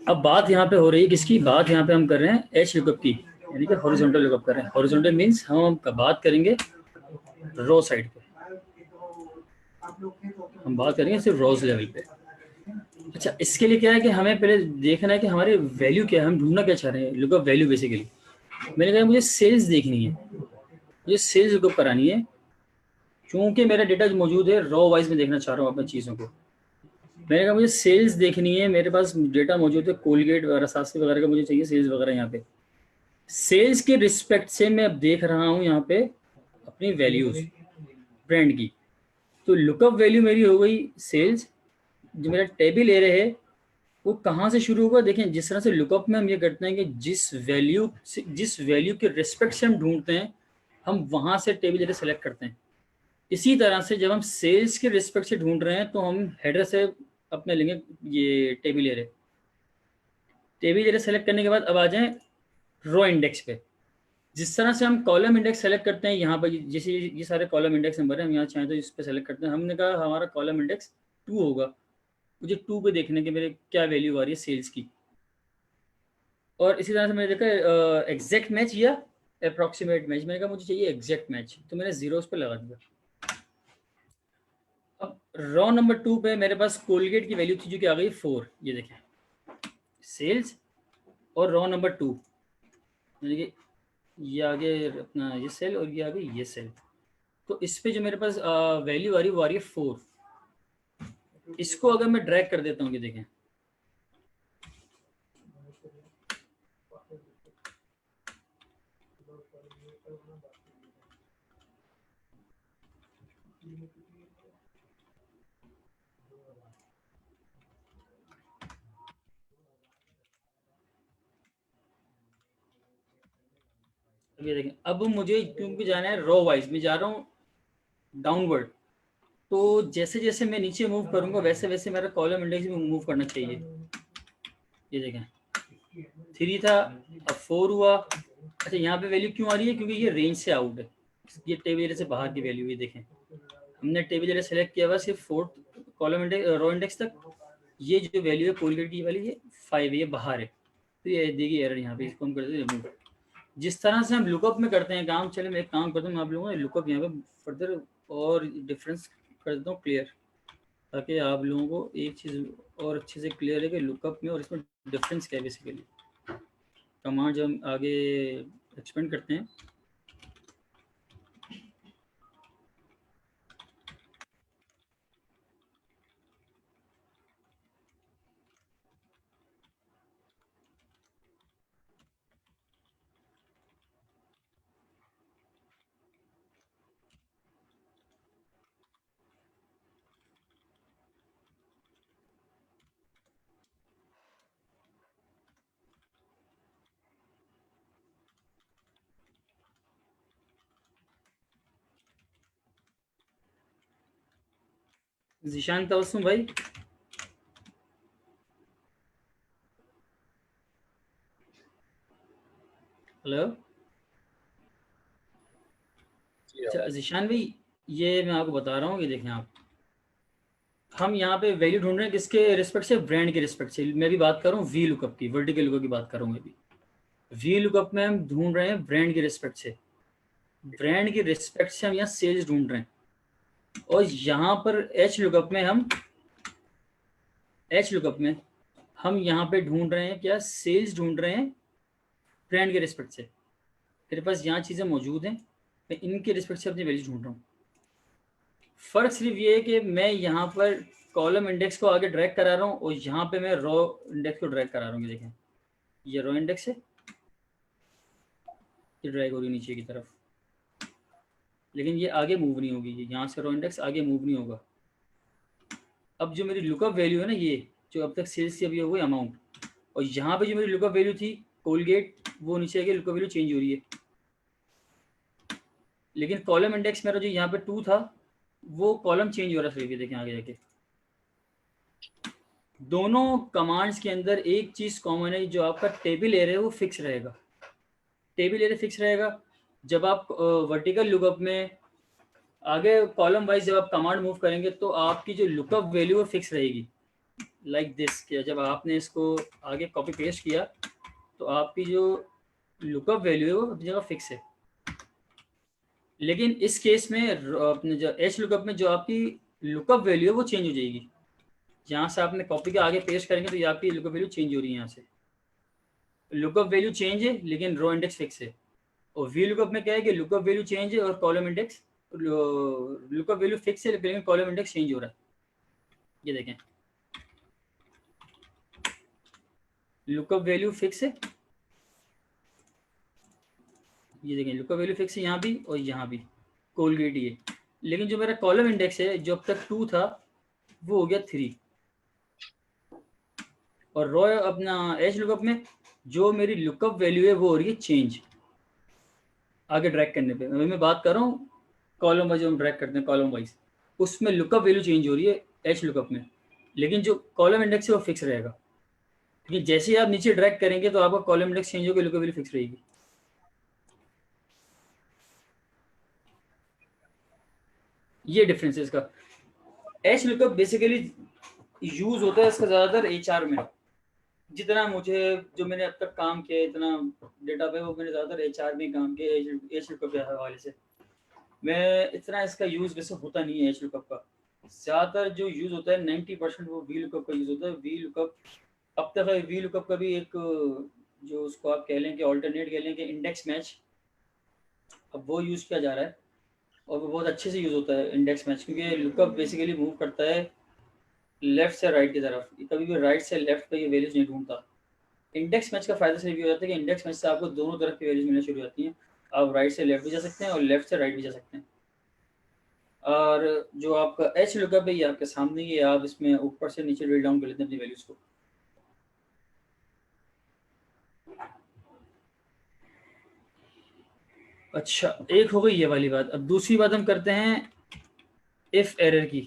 अब बात यहाँ पे हो रही है किसकी बात, यहाँ पे हम कर रहे हैं एच लुकअप की, यानी कि हॉरिजॉन्टल लुकअप कर रहे हैं। हॉरिजॉन्टल मींस हम बात करेंगे रो साइड पे, हम बात करेंगे सिर्फ रोज लेवल पे। अच्छा, इसके लिए क्या है कि हमें पहले देखना है कि हमारी वैल्यू क्या है, हम ढूंढना क्या चाह रहे हैं, लुकअप वैल्यू बेसिकली। मैंने कहा मुझे सेल्स देखनी है, मुझे सेल्स लुकअप करानी है, क्योंकि मेरा डेटा मौजूद है रॉ वाइज में देखना चाह रहा हूँ अपनी चीज़ों को। मैंने कहा मुझे सेल्स देखनी है, मेरे पास डेटा मौजूद है कोलगेट वगैरह सास्त्री वगैरह का, मुझे चाहिए सेल्स वगैरह। यहाँ पे सेल्स के रिस्पेक्ट से मैं अब देख रहा हूँ यहाँ पे अपनी वैल्यूज ब्रांड की। तो लुकअप वैल्यू मेरी हो गई सेल्स। जो मेरा टेबल ए रहे वो कहाँ से शुरू होगा, देखें जिस तरह से लुकअप में हम ये करते हैं कि जिस वैल्यू के रिस्पेक्ट से हम ढूंढते हैं, हम वहां से टेबल एरे सेलेक्ट करते हैं। इसी तरह से जब हम सेल्स के रिस्पेक्ट से ढूंढ रहे हैं तो हम हेडर से अपने लेंगे ये table array. Table array select करने के बाद अब आ जाएं रो इंडेक्स पे। जिस तरह से हम कॉलम इंडेक्स सेलेक्ट करते हैं यहाँ पर, जैसे ये सारे कॉलम इंडेक्स नंबर है, हम यहाँ चाहें तो इस पे सेलेक्ट करते हैं। हमने कहा हमारा कॉलम इंडेक्स 2 होगा, मुझे 2 पे देखने के मेरे क्या वैल्यू आ रही है सेल्स की। और इसी तरह से मैंने देखा एग्जैक्ट मैच या अप्रॉक्सीमेट मैच, मैंने कहा मुझे चाहिए एग्जैक्ट मैच, तो मैंने 0 पे लगा दिया। अब रॉ नंबर 2 पे मेरे पास कोलगेट की वैल्यू थी जो कि आ गई 4, ये देखें सेल्स और रॉ नंबर 2, यानी कि ये आगे अपना ये सेल और ये आगे ये सेल। तो इस पे जो मेरे पास वैल्यू आ रही है वो आ रही है 4। इसको अगर मैं ड्रैग कर देता हूँ, ये देखें ये देखें, अब मुझे क्योंकि जाना है रो वाइज, मैं जा रहा हूँ डाउनवर्ड। तो जैसे जैसे मैं नीचे मूव करूंगा वैसे वैसे मेरा कॉलम इंडेक्स भी मूव करना चाहिए। ये देखें 3 था, अब 4 हुआ। अच्छा, यहाँ पे वैल्यू क्यों आ रही है, क्योंकि ये रेंज से आउट है, ये टेबल एरिया से बाहर की वैल्यू। ये देखें हमने टेबल एरिया सेलेक्ट किया हुआ सिर्फ 4th column index row index तक। ये जो वैल्यू है कोलगेट की वाली, ये 5 है, ये बाहर है, तो ये देगी एरर यहाँ पे। इसको हम करते हैं रिमूव। जिस तरह से हम लुकअप में करते हैं काम, चले मैं एक काम करता हूँ, मैं आप लोगों को लुकअप यहाँ पे फर्दर और डिफरेंस कर देता हूँ क्लियर, ताकि आप लोगों को एक चीज़ और अच्छे से क्लियर है कि लुकअप में और इसमें डिफरेंस क्या है। बेसिकली कमांड जब हम आगे एक्सपेंड करते हैं, जीशान तबस्सुम भाई, हेलो। अच्छा जीशान भाई, ये मैं आपको बता रहा हूँ, ये देखें आप, हम यहाँ पे वैल्यू ढूंढ रहे हैं किसके रिस्पेक्ट से, ब्रांड के रिस्पेक्ट से। मैं भी बात कर रहा हूँ वी लुकअप की, वर्टिकल लुकअप की बात कर रहा हूँ मैं भी। वी लुकअप में हम ढूंढ रहे हैं ब्रांड के रिस्पेक्ट से, ब्रांड के रिस्पेक्ट से हम यहाँ सेल्स ढूंढ रहे हैं। और यहाँ पर एच लुकअप में हम यहाँ पे ढूंढ रहे हैं क्या, सेल्स ढूंढ रहे हैं ब्रांड के रिस्पेक्ट से। मेरे पास यहाँ चीज़ें मौजूद हैं, मैं इनके रिस्पेक्ट से अपनी वैल्यू ढूंढ रहा हूँ। फ़र्क सिर्फ ये है कि मैं यहाँ पर कॉलम इंडेक्स को आगे ड्रैग करा रहा हूँ और यहाँ पे मैं रो इंडेक्स को ड्रैग करा रहा हूँ। देखें ये रो इंडेक्स है, ये ड्रैग होगी नीचे की तरफ, लेकिन ये आगे मूव नहीं होगी। ये यहाँ से रो इंडेक्स आगे मूव नहीं होगा। अब जो मेरी लुकअप वैल्यू है ना, ये जो अब तक सेल्स की अभी हो गई अमाउंट, और यहाँ पे जो मेरी लुकअप वैल्यू थी कोलगेट, वो नीचे आके लुकअप वैल्यू चेंज हो रही है। लेकिन कॉलम इंडेक्स मेरा जो यहाँ पे 2 था, वो कॉलम चेंज हो रहा है। देखें आगे जाके दोनों कमांड्स के अंदर एक चीज कॉमन है, जो आपका टेबल एरे है वो फिक्स रहेगा। टेबल एरे फिक्स रहेगा। जब आप वर्टिकल लुकअप में आगे कॉलम वाइज जब आप कमांड मूव करेंगे तो आपकी जो लुकअप वैल्यू है फिक्स रहेगी। लाइक दिस कि जब आपने इसको आगे कॉपी पेस्ट किया तो आपकी जो लुकअप वैल्यू है वो अपनी जगह फिक्स है। लेकिन इस केस में अपने जो एच लुकअप में जो आपकी लुकअप वैल्यू है वो चेंज हो जाएगी। जहाँ से आपने कॉपी के आगे पेस्ट करेंगे तो ये आपकी लुकअप वैल्यू चेंज हो रही है। यहाँ से लुकअप वैल्यू चेंज है लेकिन रो इंडेक्स फिक्स है। और वी लुकअप में क्या है कि लुकअप वैल्यू चेंज है और column index, lookup value fix है लेकिन कॉलम इंडेक्स चेंज हो रहा है। ये देखें, लुकअप वैल्यू फिक्स है, ये देखें लुकअप वैल्यू फिक्स है यहाँ भी और यहाँ भी, कोलगेट ये। लेकिन जो मेरा कॉलम इंडेक्स है जो अब तक 2 था वो हो गया 3। और रो अपना एच लुकअप में जो मेरी लुकअप वैल्यू है वो हो रही है चेंज आगे ड्रैग करने पे। अभी मैं बात कर रहा हूँ कॉलम वाइज, हम ड्रैग करते हैं कॉलम वाइज, उसमें लुकअप वैल्यू चेंज हो रही है एच लुकअप में, लेकिन जो कॉलम इंडेक्स है वो फिक्स रहेगा। क्योंकि जैसे ही आप नीचे ड्रैग करेंगे तो आपका कॉलम इंडेक्स चेंज होकर लुकअप वैल्यू फिक्स रहेगी। ये डिफरेंस है इसका। एच लुकअप बेसिकली यूज होता है इसका ज़्यादातर एचआर में। जितना मुझे, जो मैंने अब तक काम किया इतना डेटा पे, वो मैंने ज़्यादातर एचआर में काम किया एच लुकअप के हवाले से। मैं इतना इसका यूज़ वैसे होता नहीं है एच लुकअप का। ज़्यादातर जो यूज़ होता है 90% वो वी लुकअप का यूज़ होता है। वी लुकअप अब तक वी लुकअप का भी एक, जो उसको आप कह लें कि ऑल्टरनेट कह लें कि इंडेक्स मैच, अब वो यूज़ किया जा रहा है और वो बहुत अच्छे से यूज़ होता है इंडेक्स मैच। क्योंकि लुकअप बेसिकली मूव करता है लेफ्ट से राइट की तरफ, कभी भी राइट से लेफ्ट पे ये वैल्यूज नहीं ढूंढता। इंडेक्स मैच का फायदा सिर्फ ये हो जाता है कि इंडेक्स मैच से आपको दोनों तरफ की वैल्यूज मिलना शुरू हो जाती हैं। आप राइट से लेफ्ट भी जा सकते हैं और लेफ्ट से राइट भी जा सकते हैं। और जो आपका एच लुकअप है ये आपके सामने ही है, आप इसमें ऊपर से नीचे ड्रिल डाउन कर लेते हैं अपनी वैल्यूज को। अच्छा, एक हो गई ये वाली बात। अब दूसरी बात हम करते हैं इफ एरर की।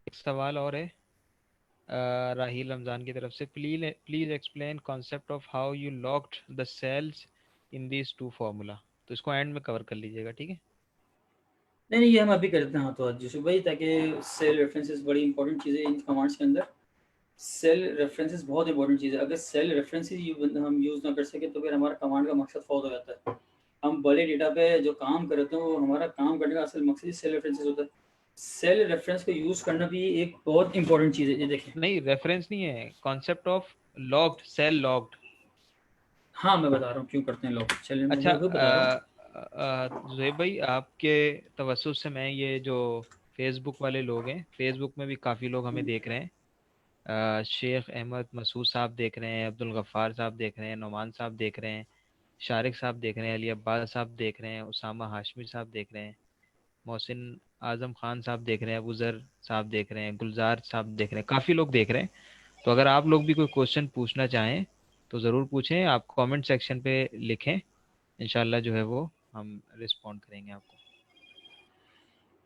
एक सवाल और है राहील रमजान की तरफ से, please explain concept of how you locked the cells in these two formula. तो इसको एंड में कवर कर लीजिएगा, ठीक है? नहीं नहीं, ये हम अभी करते हैं हाथों हाथ जैसे भाई, ताकि सेल रेफरेंसेस बड़ी इंपॉर्टेंट चीज़ है इन कमांड्स के अंदर। सेल रेफरेंसेस बहुत इंपॉर्टेंट चीज़ है। अगर सेल रेफरेंसेस हम यूज़ ना कर सके तो फिर हमारा कमांड का मकसद फौत हो जाता है। हम बड़े डेटा पे जो काम करते हैं वो हमारा काम करने का असल मकसद ही सेल रेफरेंसेस होता है। सेल रेफरेंस को यूज़ करना भी एक बहुत इंपॉर्टेंट चीज़ है। ये देखिए, नहीं, रेफरेंस नहीं है, concept of locked, cell locked. हाँ मैं बता रहा हूँ क्यों करते हैं लोग, चलिए मैं अच्छा, वो बता रहा हूँ। जुहैब भाई, आपके तवज्जुह से मैं ये जो फेसबुक वाले लोग हैं, फेसबुक में भी काफ़ी लोग हमें देख रहे हैं। शेख अहमद मसूद साहब देख रहे हैं, अब्दुल गफ्फार साहब देख रहे हैं, नोमान साहब देख रहे हैं, शारिक साहब देख रहे हैं, अली अब्बास साहब देख रहे हैं, उसामा हाशमी साहब देख रहे हैं, मोहसिन आजम खान साहब देख रहे हैं, अबू जर साहब देख रहे हैं, गुलजार साहब देख रहे हैं, काफ़ी लोग देख रहे हैं। तो अगर आप लोग भी कोई क्वेश्चन पूछना चाहें तो ज़रूर पूछें, आप कमेंट सेक्शन पे लिखें, इंशाल्लाह जो है वो हम रिस्पॉन्ड करेंगे आपको।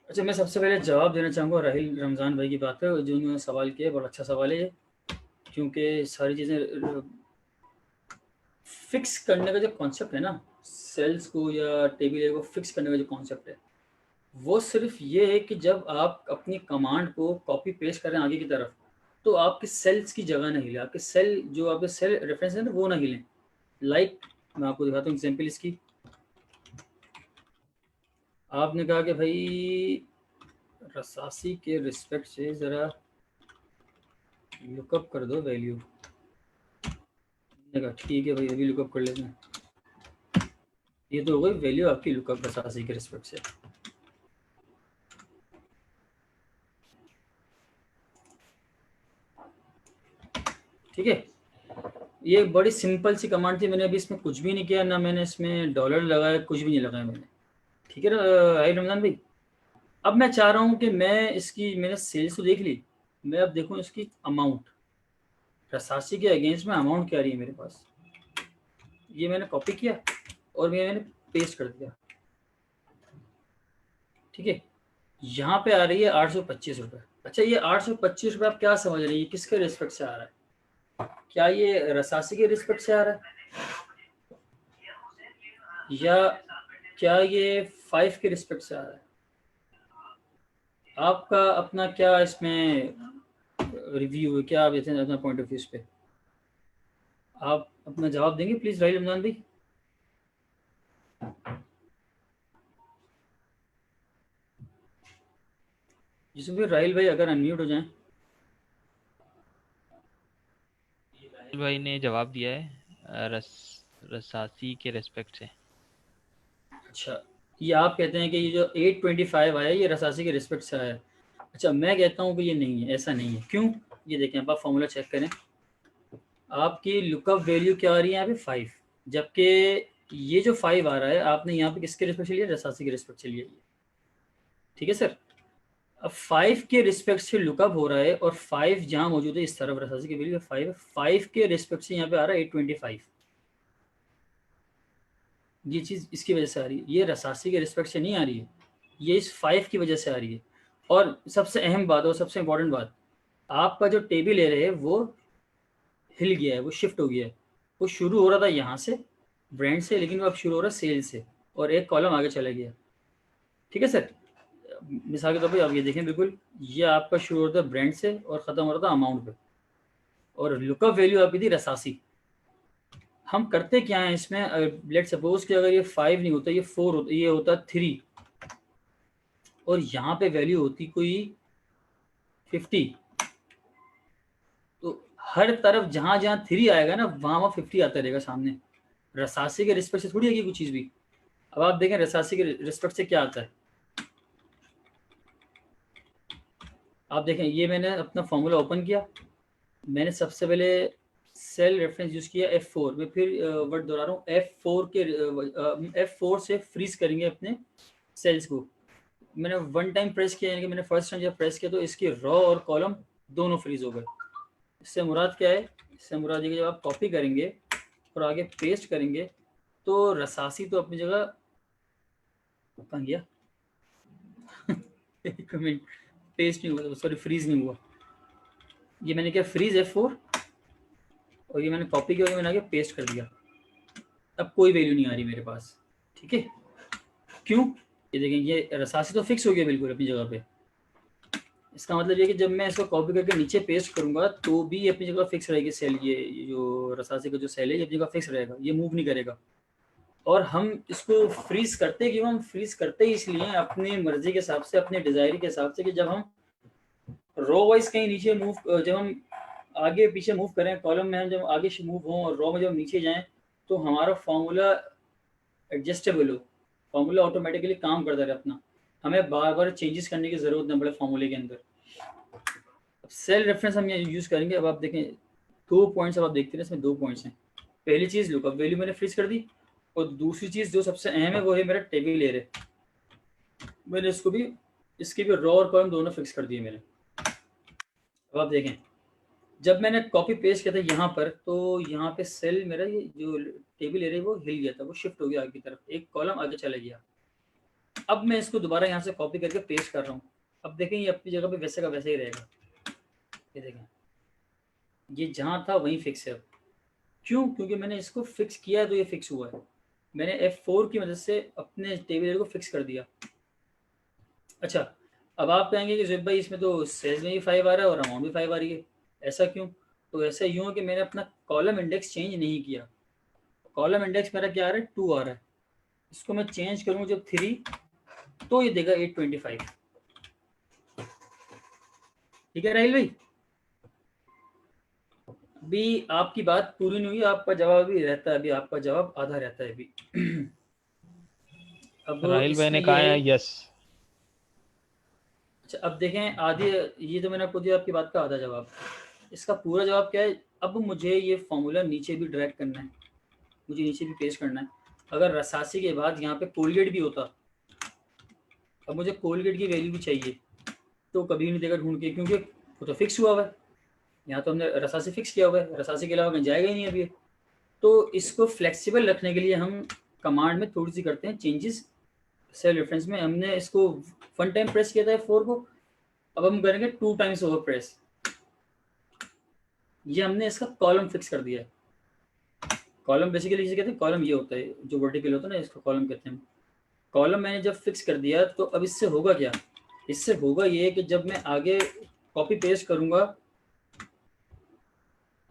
अच्छा, मैं सबसे पहले जवाब देना चाहूँगा राहिल रमज़ान भाई की बात है जो उन्होंने सवाल किया, बड़ा अच्छा सवाल है ये। क्योंकि सारी चीज़ें फिक्स करने का जो कॉन्सेप्ट है ना, सेल्स को या टेबल को फिक्स करने का जो कॉन्सेप्ट है, वो सिर्फ ये है कि जब आप अपनी कमांड को कॉपी पेस्ट करें आगे की तरफ तो आपके सेल्स की जगह ना हिले, आपके सेल जो आपके सेल रेफरेंस है ना वो ना हिलें। लाइक मैं आपको दिखाता हूँ एग्जाम्पल इसकी। आपने कहा कि भाई रसासी के रिस्पेक्ट से ज़रा लुकअप कर दो वैल्यू। मैंने कहा ठीक है भाई, अभी लुकअप कर लेते हैं। ये तो हो गई वैल्यू आपकी लुकअप रसासी के रिस्पेक्ट से। ठीक है, ये एक बड़ी सिंपल सी कमांड थी। मैंने अभी इसमें कुछ भी नहीं किया, ना मैंने इसमें डॉलर लगाया, कुछ भी नहीं लगाया मैंने। ठीक है ना आई रमजान भाई। अब मैं चाह रहा हूँ कि मैं इसकी, मैंने सेल्स तो देख ली, मैं अब देखूँ इसकी अमाउंट, रसासी के अगेंस्ट में अमाउंट क्या रही है मेरे पास। ये मैंने कॉपी किया और मैंने पेस्ट कर दिया। ठीक है, यहाँ पे आ रही है 825 रुपये। अच्छा, ये 825 रुपये आप क्या समझ रहे हैं, ये किसके रिस्पेक्ट से आ रहा है? क्या ये रसासी के रिस्पेक्ट से आ रहा है? या क्या ये 5 के रिस्पेक्ट से आ रहा है? आपका अपना क्या इसमें रिव्यू है, क्या आप देते हैं अपना पॉइंट ऑफ व्यू इस पे? आप अपना जवाब देंगे प्लीज राहिल रमजान भाई। जिसमें भी राहिल भाई अगर अनम्यूट हो जाएं। राहिल भाई ने जवाब दिया है रसासी के रेस्पेक्ट से। अच्छा, ये आप कहते हैं कि ये जो 825 आया ये रसासी के रिस्पेक्ट से आया। अच्छा, मैं कहता हूँ कि ये नहीं है, ऐसा नहीं है। क्यों? ये देखें, आप फॉर्मूला चेक करें, आपकी लुकअप वैल्यू क्या आ रही है यहाँ पे 5, जबकि ये जो 5 आ रहा है आपने यहाँ पे किसके रिस्पेक्ट से लिया? रसासी के रिस्पेक्ट से लिया। ठीक है सर। अब 5 के रिस्पेक्ट से लुकअप हो रहा है और 5 जहाँ मौजूद है इस तरफ रसासी की वैल्यू 5 है, 5 के रिस्पेक्ट से यहाँ पे आ रहा है 825। ये चीज़ इसकी वजह से आ रही है, ये रसासी के रिस्पेक्ट से नहीं आ रही है, ये इस 5 की वजह से आ रही है। और सबसे अहम बात और सबसे इम्पोर्टेंट बात, आपका जो टेबल ले रहे हैं वो हिल गया है, वो शिफ्ट हो गया है। वो शुरू हो रहा था यहाँ से ब्रांड से, लेकिन वो अब शुरू हो रहा है सेल से, और एक कॉलम आगे चला गया। ठीक है सर। मिसाल के तौर पे आप ये देखें, बिल्कुल ये आपका शुरू होता है ब्रांड से और ख़त्म हो रहा था अमाउंट पे, और लुकअप वैल्यू आपकी थी रसासी। हम करते क्या है इसमें, लेट सपोज कि अगर ये 5 नहीं होता, ये 4 होता, ये होता 3, और यहाँ पे वैल्यू होती कोई 50, तो हर तरफ जहाँ जहाँ 3 आएगा ना वहाँ वहाँ 50 आता रहेगा सामने। रसासी के रिस्पेक्ट से थोड़ी आएगी कुछ चीज़ भी। अब आप देखें रसासी के रिस्पेक्ट से क्या आता है। आप देखें, ये मैंने अपना फॉर्मूला ओपन किया, मैंने सबसे पहले सेल रेफरेंस यूज़ किया F4 में, फिर वर्ड दोहरा रहा हूँ, F4 से फ्रीज करेंगे अपने सेल्स को। मैंने 1 टाइम प्रेस किया, यानी कि मैंने फर्स्ट टाइम जब प्रेस किया तो इसके रॉ और कॉलम दोनों फ्रीज हो गए। इससे मुराद क्या है? इससे मुराद ये कि जब आप कॉपी करेंगे और आगे पेस्ट करेंगे तो रसासी तो अपनी जगह कहाँ गया एक मिनट, पेस्ट नहीं हुआ, सॉरी फ्रीज नहीं हुआ। ये मैंने क्या फ्रीज F4, और ये मैंने कॉपी किया और मैंने आगे पेस्ट कर दिया। अब कोई वैल्यू नहीं आ रही मेरे पास। ठीक है, क्यों? ये देखें, ये रसासी तो फिक्स हो गया बिल्कुल अपनी जगह पे। इसका मतलब ये कि जब मैं इसको कॉपी करके नीचे पेस्ट करूंगा तो भी अपनी जगह फिक्स रहेगी सेल। ये जो रसासी का जो सेल है ये अपनी जगह फिक्स रहेगा, ये मूव नहीं करेगा। और हम इसको फ्रीज करते क्यों? हम फ्रीज करते ही इसलिए अपनी मर्जी के हिसाब से, अपने डिजायर के हिसाब से, कि जब हम रो वाइज कहीं नीचे मूव, जब हम आगे पीछे मूव करें कॉलम में, हम जब आगे मूव हों और रो में जब नीचे जाएं तो हमारा फॉर्मूला एडजस्टेबल हो, फॉर्मूला ऑटोमेटिकली काम करता रहे अपना, हमें बार बार चेंजेस करने की ज़रूरत न पड़े फॉर्मूले के अंदर। अब सेल रेफरेंस हम यहाँ यूज़ करेंगे। अब आप देखें 2 पॉइंट्स, अब आप देखते हैं इसमें 2 पॉइंट्स हैं। पहली चीज़ लुकअप वैल्यू मैंने फ्रीज कर दी, और दूसरी चीज़ जो सबसे अहम है वो है मेरा टेबल ले रहे, मैंने इसको भी, इसकी भी रॉ और कॉलम दोनों फिक्स कर दिए मैंने। अब आप देखें, जब मैंने कॉपी पेस्ट किया था यहाँ पर, तो यहाँ पे सेल मेरा ये जो टेबल ले रही है वो हिल गया था, वो शिफ्ट हो गया आगे की तरफ, एक कॉलम आगे चला गया। अब मैं इसको दोबारा यहाँ से कॉपी करके पेस्ट कर रहा हूँ। अब देखें ये अपनी जगह पे वैसे का वैसे ही रहेगा। ये देखें, ये जहाँ था वहीं फिक्स है अब। क्यों? क्योंकि मैंने इसको फिक्स किया है तो ये फिक्स हुआ है। मैंने F4 की मदद से अपने टेबल को फिक्स कर दिया। अच्छा, अब आप कहेंगे कि ज़ुबैर भाई इसमें तो सेल्स में भी 5 आ रहा है और अमाउंट भी 5 आ रही है, ऐसा क्यों? तो ऐसा यूँ है कि मैंने अपना कॉलम इंडेक्स चेंज नहीं किया। कॉलम इंडेक्स मेरा क्या आ रहा है? 2 आ रहा है। इसको मैं चेंज करूँ जब 3, तो ये देगा 825। ठीक है राहिल भाई, अभी आपकी बात पूरी नहीं हुई, आपका जवाब भी रहता है, अभी आपका जवाब आधा रहता है अभी। अब राहिल भाई ने इसमें कहा ये है है, यस। अच्छा अब देखें आधे, ये तो मैंने आपको दिया आपकी बात का आधा जवाब। इसका पूरा जवाब क्या है? अब मुझे ये फॉर्मूला नीचे भी ड्रैग करना है, मुझे नीचे भी पेस्ट करना है। अगर रसासी के बाद यहाँ पे कोलगेट भी होता, अब मुझे कोलगेट की वैल्यू भी चाहिए, तो कभी नहीं देगा ढूंढ के, क्योंकि वो तो फिक्स हुआ हुआ है। यहाँ तो हमने रसासी फिक्स किया हुआ है, रसासी के अलावा कहीं जाएगा ही नहीं अभी। तो इसको फ्लेक्सिबल रखने के लिए हम कमांड में थोड़ी सी करते हैं चेंजेस। सेल रेफरेंस में हमने इसको 1 टाइम प्रेस किया था 4 को, अब हम करेंगे 2 टाइम्स ओवर प्रेस। ये हमने इसका कॉलम फिक्स कर दिया है। कॉलम बेसिकली जिसे कहते हैं, कॉलम ये होता है जो वर्टिकल होता है ना, इसको कॉलम कहते हैं। कॉलम मैंने जब फिक्स कर दिया तो अब इससे होगा क्या, इससे होगा ये कि जब मैं आगे कॉपी पेस्ट करूंगा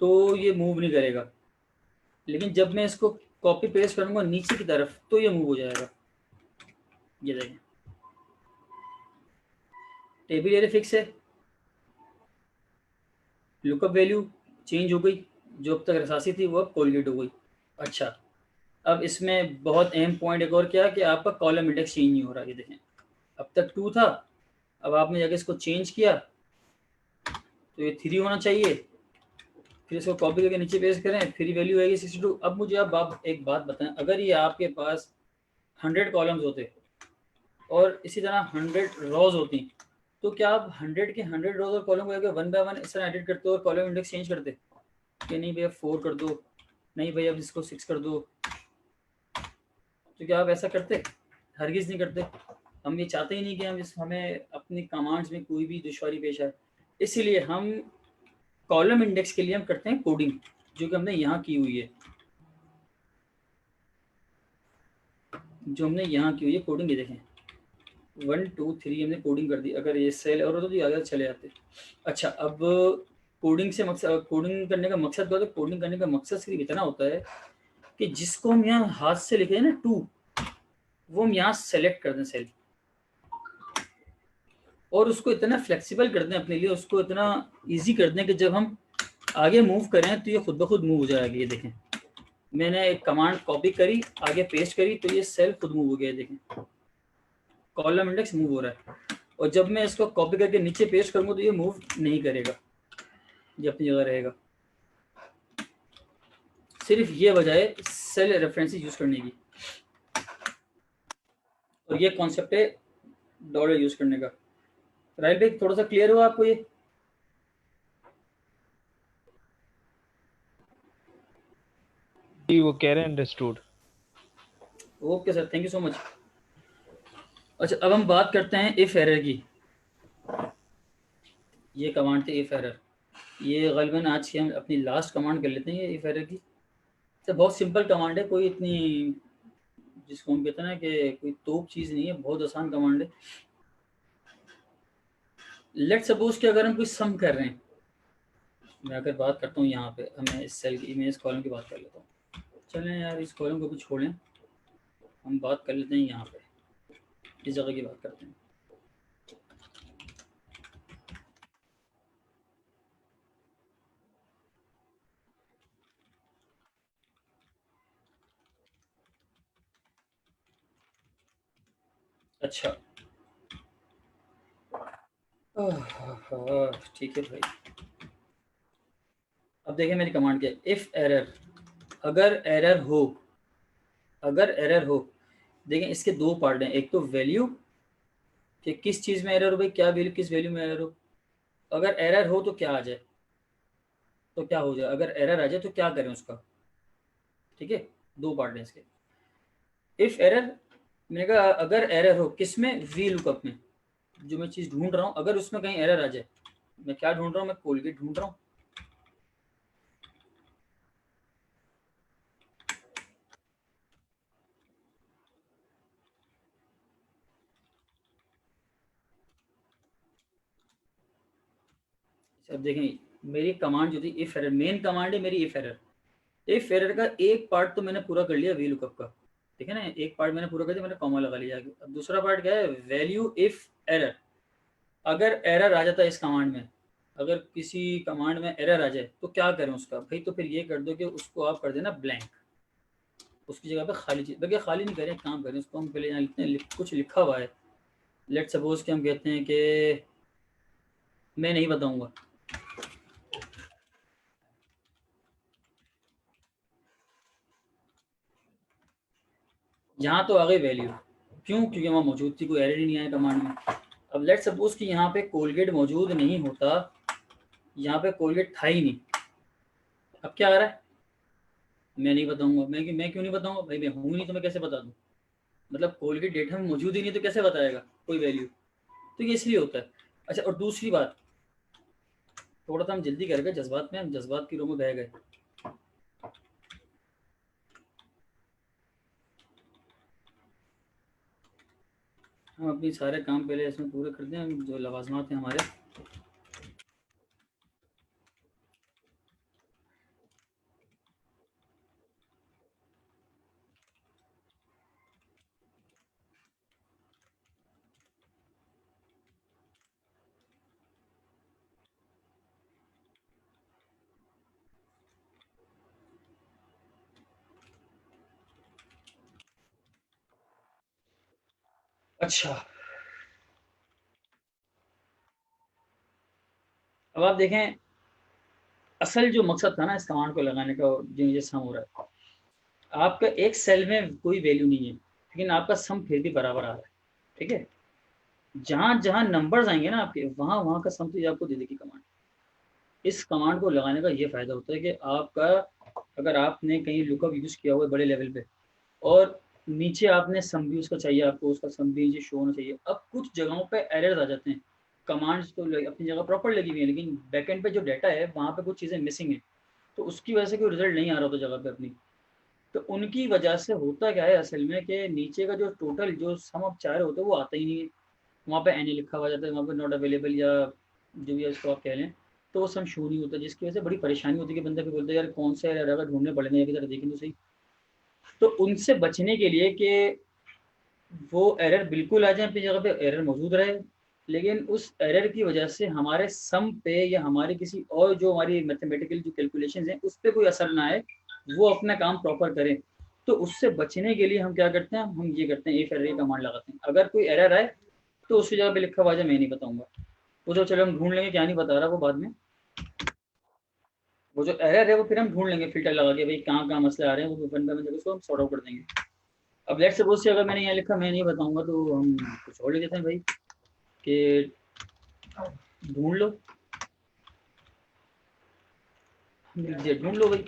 तो ये मूव नहीं करेगा, लेकिन जब मैं इसको कॉपी पेस्ट करूंगा नीचे की तरफ तो ये मूव हो जाएगा। ये देखें, टेबल एरिया फिक्स है, लुकअप वैल्यू चेंज हो गई, जो अब तक रसासी थी वो अब कोलगेट हो गई। अच्छा, अब इसमें बहुत अहम पॉइंट एक और क्या कि आपका कॉलम इंडेक्स चेंज नहीं हो रहा। ये देखें, अब तक 2 था, अब आपने जाके इसको चेंज किया तो ये 3 होना चाहिए, फिर इसको कॉपी करके नीचे पेस्ट करें, फिर वैल्यू आएगी 62। अब मुझे आप एक बात बताएं, अगर ये आपके पास 100 कॉलम्स होते और इसी तरह 100 रोज होती, तो क्या आप 100 के 100 रोज और कॉलम को वन बाय वन इस तरह एडिट करते और कॉलम इंडेक्स चेंज करते कि नहीं भैया 4 कर दो, नहीं भैया अब इसको 6 कर दो, तो क्या आप ऐसा करते? हरगिज़ नहीं करते। हम ये चाहते ही नहीं कि हमें अपनी कमांड्स में कोई भी दुश्वारी पेश आए, इसीलिए हम कॉलम इंडेक्स के लिए हम करते हैं कोडिंग, जो कि हमने यहाँ की हुई है, जो हमने यहाँ की हुई है कोडिंग। ये देखें 1 2 3 हमने कोडिंग कर दी। अगर ये सेल और तो आगे चले जाते। अच्छा, अब कोडिंग से मकसद, कोडिंग करने का मकसद क्या होता है? कोडिंग करने का मकसद सिर्फ इतना होता है कि जिसको हम यहाँ हाथ से लिखे हैं ना 2, वो हम यहाँ सेलेक्ट कर दें सेल, और उसको इतना फ्लेक्सिबल कर दें अपने लिए, उसको इतना इजी कर दें कि जब हम आगे मूव करें तो ये खुद ब खुद मूव हो जाएगा। ये देखें, मैंने एक कमांड कॉपी करी, आगे पेस्ट करी, तो ये सेल खुद मूव हो गया। देखें, कॉलम इंडेक्स मूव हो रहा है, और जब मैं इसको कॉपी करके नीचे पेस्ट करूंगा तो ये मूव नहीं करेगा, ये अपनी जगह रहेगा। सिर्फ ये वजह है सेल रेफरेंसेस यूज करने की, और ये कॉन्सेप्ट है डॉलर यूज करने का। राइट भाई, थोड़ा सा क्लियर हुआ आपको ये? जी वो कह रहे हैं understood. Okay sir, thank you so much. अच्छा, अब हम बात करते हैं इफ एरर की। ये कमांड थे इफ एरर, ये गलबन आज की हम अपनी लास्ट कमांड कर लेते हैं। ये इफ एरर की तो बहुत सिंपल कमांड है, कोई इतनी जिसको हम कहते हैं ना कि कोई तोप चीज़ नहीं है, बहुत आसान कमांड है। लेट सपोज कि अगर हम कोई सम कर रहे हैं, मैं अगर बात करता हूँ यहाँ पे, मैं इस सेल की, मैं इस कॉलम की बात कर लेता हूँ। चलें यार, इस कॉलम को भी छोड़ें, हम बात कर लेते हैं यहाँ पे, इस जगह की बात करते हैं। अच्छा, ठीक है भाई। अब देखिए मेरी कमांड क्या है, इफ एरर, अगर एरर हो, अगर एरर हो, देखें इसके 2 पार्ट हैं, एक तो वैल्यू कि किस चीज़ में एरर हो भाई, क्या वैल्यू किस वैल्यू में एरर हो। अगर एरर हो तो क्या आ जाए, तो क्या हो जाए, अगर एरर आ जाए तो क्या करें उसका। ठीक है, 2 पार्ट हैं इसके। इफ एरर, मैंने कहा अगर एरर हो किसमें, वी लुकअप में, जो मैं चीज़ ढूंढ रहा हूँ, अगर उसमें कहीं एरर आ जाए। मैं क्या ढूंढ रहा हूँ, मैं कोलगेट ढूंढ रहा हूँ। अब देखें मेरी कमांड जो थी इफ एरर, मेन कमांड है मेरी इफ एरर। इफ एरर का एक पार्ट तो मैंने पूरा कर लिया वी लुकअप का, ठीक है ना, एक पार्ट मैंने पूरा कर दिया, मैंने कॉमा लगा लिया आगे। अब दूसरा पार्ट क्या है, वैल्यू इफ एरर। अगर एरर आ जाता है इस कमांड में, अगर किसी कमांड में एरर आ जाए तो क्या करें उसका भाई, तो फिर ये कर दो कि उसको आप कर देना ब्लैंक, उसकी जगह पे खाली चीज। देखिए खाली नहीं करें, काम करें, उसको हम पहले यहाँ लिखते हैं, कुछ लिखा हुआ है। लेट सपोज कि हम कहते हैं कि मैं नहीं बताऊंगा, यहाँ तो आ गई वैल्यू, क्यों, क्योंकि वहाँ मौजूद थी, कोई एरर ही नहीं आया कमांड में। अब लेट सपोज कि यहाँ पे कोलगेट मौजूद नहीं होता, यहाँ पे कोलगेट था ही नहीं, अब क्या आ रहा है, मैं नहीं बताऊंगा। मैं क्यों नहीं बताऊंगा भाई, मैं हूँ नहीं तो मैं कैसे बता दूँ, मतलब कोलगेट डेटा में मौजूद ही नहीं तो कैसे बताएगा कोई वैल्यू, तो ये इसलिए होता है। अच्छा, और दूसरी बात, थोड़ा सा हम जल्दी कर गए जज्बात में, हम जज्बात की रो में बह गए। हम अपनी सारे काम पहले इसमें पूरे करते हैं जो लवाजमात हैं हमारे। अच्छा, अब आप देखें, असल जो मकसद था ना इस कमांड को लगाने का, जो ये सम हो रहा है, आपका एक सेल में कोई वैल्यू नहीं है, लेकिन आपका सम फिर भी बराबर आ रहा है। ठीक है, जहां जहां नंबर्स आएंगे ना आपके, वहां वहां का सम तो ये आपको दे देगी कमांड। इस कमांड को लगाने का ये फायदा होता है कि आपका, अगर आपने कहीं लुकअप यूज किया हुआ है बड़े लेवल पे, और नीचे आपने सम भी उसका चाहिए, आपको उसका सम भी नीचे शो होना चाहिए। अब कुछ जगहों पे एरर्स आ जाते हैं, कमांड्स तो अपनी जगह प्रॉपर लगी हुई है, लेकिन बैकएंड पे जो डाटा है वहाँ पे कुछ चीज़ें मिसिंग है, तो उसकी वजह से कोई रिजल्ट नहीं आ रहा होता जगह पे अपनी। तो उनकी वजह से होता क्या है असल में, कि नीचे का जो टोटल जो सम आप चाह रहे होते हैं वो आता ही नहीं है। वहाँ पे एनी लिखा हुआ जाता है, वहाँ पे नॉट अवेलेबल या जो भी है इसको आप कह लें, तो वो सम शो नहीं होता, जिसकी वजह से बड़ी परेशानी होती है कि बंदा फिर बोलता है यार कौन सा एरर अगर ढूंढने पड़ेंगे, एक तरह देखें तो सही। तो उनसे बचने के लिए कि वो एरर बिल्कुल आ जाए, अपनी जगह पे एरर मौजूद रहे, लेकिन उस एरर की वजह से हमारे सम पे या हमारे किसी और जो हमारी मैथमेटिकल जो कैलकुलेशंस हैं उस पर कोई असर ना आए, वो अपना काम प्रॉपर करें। तो उससे बचने के लिए हम क्या करते हैं, हम ये करते हैं इफ एरर कमांड लगाते हैं। अगर कोई एरर आए तो उसकी जगह पे लिखा हुआ है मैं नहीं बताऊंगा, वो तो चलो हम ढूंढ लेंगे, क्या नहीं बता रहा वो बाद में। वो जो एरर है वो फिर हम ढूंढ लेंगे फिल्टर लगा के, भाई कहाँ कहाँ मसले आ रहे हैं, वो वन बाय वन उसको हम सॉर्ट आउट कर देंगे। अब लेट्स सपोज से अगर मैंने यहाँ लिखा मैं नहीं बताऊंगा, तो हम कुछ और लिख देते हैं भाई कि ढूंढ लो, लिख दिया ढूंढ लो भाई।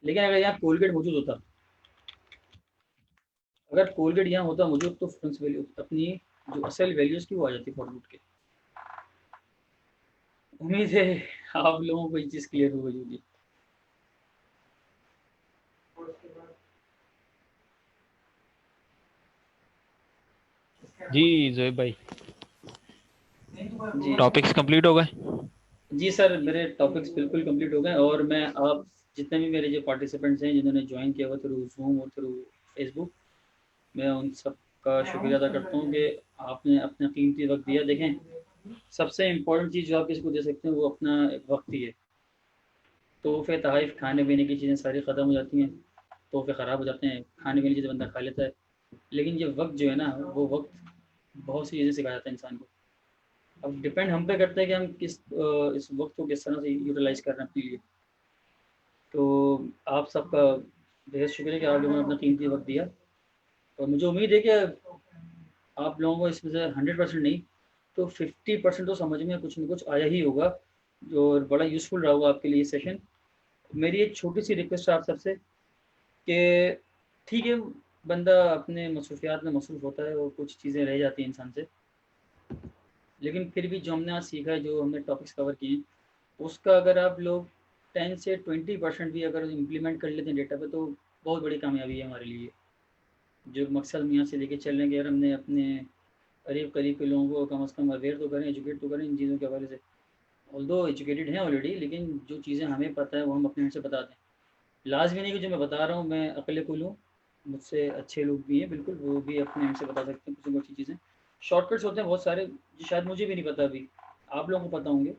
लेकिन अगर यहाँ कोलगेट मौजूद होता, अगर कोलगेट यहाँ होता मौजूद, तो फ्रेंड्स वैल्यू अपनी जो असल वैल्यूज की वो आ जाती फॉर लूट के। उम्मीद है आप लोगों को ये चीज़ क्लियर हो गई होगी। जी जोएब भाई, जी टॉपिक्स कंप्लीट हो गए। जी सर, मेरे टॉपिक्स बिल्कुल कंप्लीट हो गए, और मैं आप जितने भी मेरे जो पार्टिसिपेंट्स हैं जिन्होंने ज्वाइन किया हुआ थ्रू जूम और थ्रू फेसबुक, मैं उन सब का शुक्रिया अदा करता हूँ कि आपने अपना कीमती वक्त दिया। देखें, सबसे इम्पोर्टेंट चीज़ जो आप किसी को दे सकते हैं वो अपना वक्त ही है। तोहफे तहाइफ खाने पीने की चीज़ें सारी ख़त्म हो जाती हैं, तोहफे ख़राब हो जाते हैं, खाने पीने की चीज़ें बंदा खा लेता है, लेकिन ये वक्त जो है ना, वो वक्त बहुत सी चीज़ें सिखा जाता है इंसान को। अब डिपेंड हम पे करता है कि हम किस इस वक्त को किस तरह से यूटिलाइज़ कर रहे हैं अपने लिए। तो आप सबका बेहद शुक्रिया कि आप लोगों ने अपना कीमती वक्त दिया, और मुझे उम्मीद है कि आप लोगों को इसमें से 100% नहीं तो 50% तो समझ में कुछ न कुछ आया ही होगा, जो बड़ा यूज़फुल रहा होगा आपके लिए सेशन। मेरी एक छोटी सी रिक्वेस्ट है आप सबसे कि ठीक है, बंदा अपने मसरूफियात में मसरूफ़ होता है और कुछ चीज़ें रह जाती हैं इंसान से, लेकिन फिर भी जो हमने आज सीखा है, जो हमने टॉपिक्स कवर किए हैं, उसका अगर आप लोग 10 से 20% भी अगर इम्प्लीमेंट कर लेते हैं डेटा पे, तो बहुत बड़ी कामयाबी है हमारे लिए। जो मकसद हम यहाँ से लेके चल रहे हैं कि यार हमने अपने करीब करीब के लोगों को कम से कम अवेयर तो करें, एजुकेट तो करें इन चीज़ों के हवाले से। ऑल्दो एजुकेटेड हैं ऑलरेडी, लेकिन जो चीज़ें हमें पता है वो हम अपने से बता दें। लाज़मी नहीं कि जो मैं बता रहा हूँ मैं अकेले को लूँ, मुझसे अच्छे लोग भी हैं बिल्कुल, वो भी अपने एंड से बता सकते हैं कुछ न कुछ अच्छी चीज़ें। शॉर्टकट्स होते हैं बहुत सारे जो शायद मुझे भी नहीं पता अभी, आप लोगों को पता होंगे,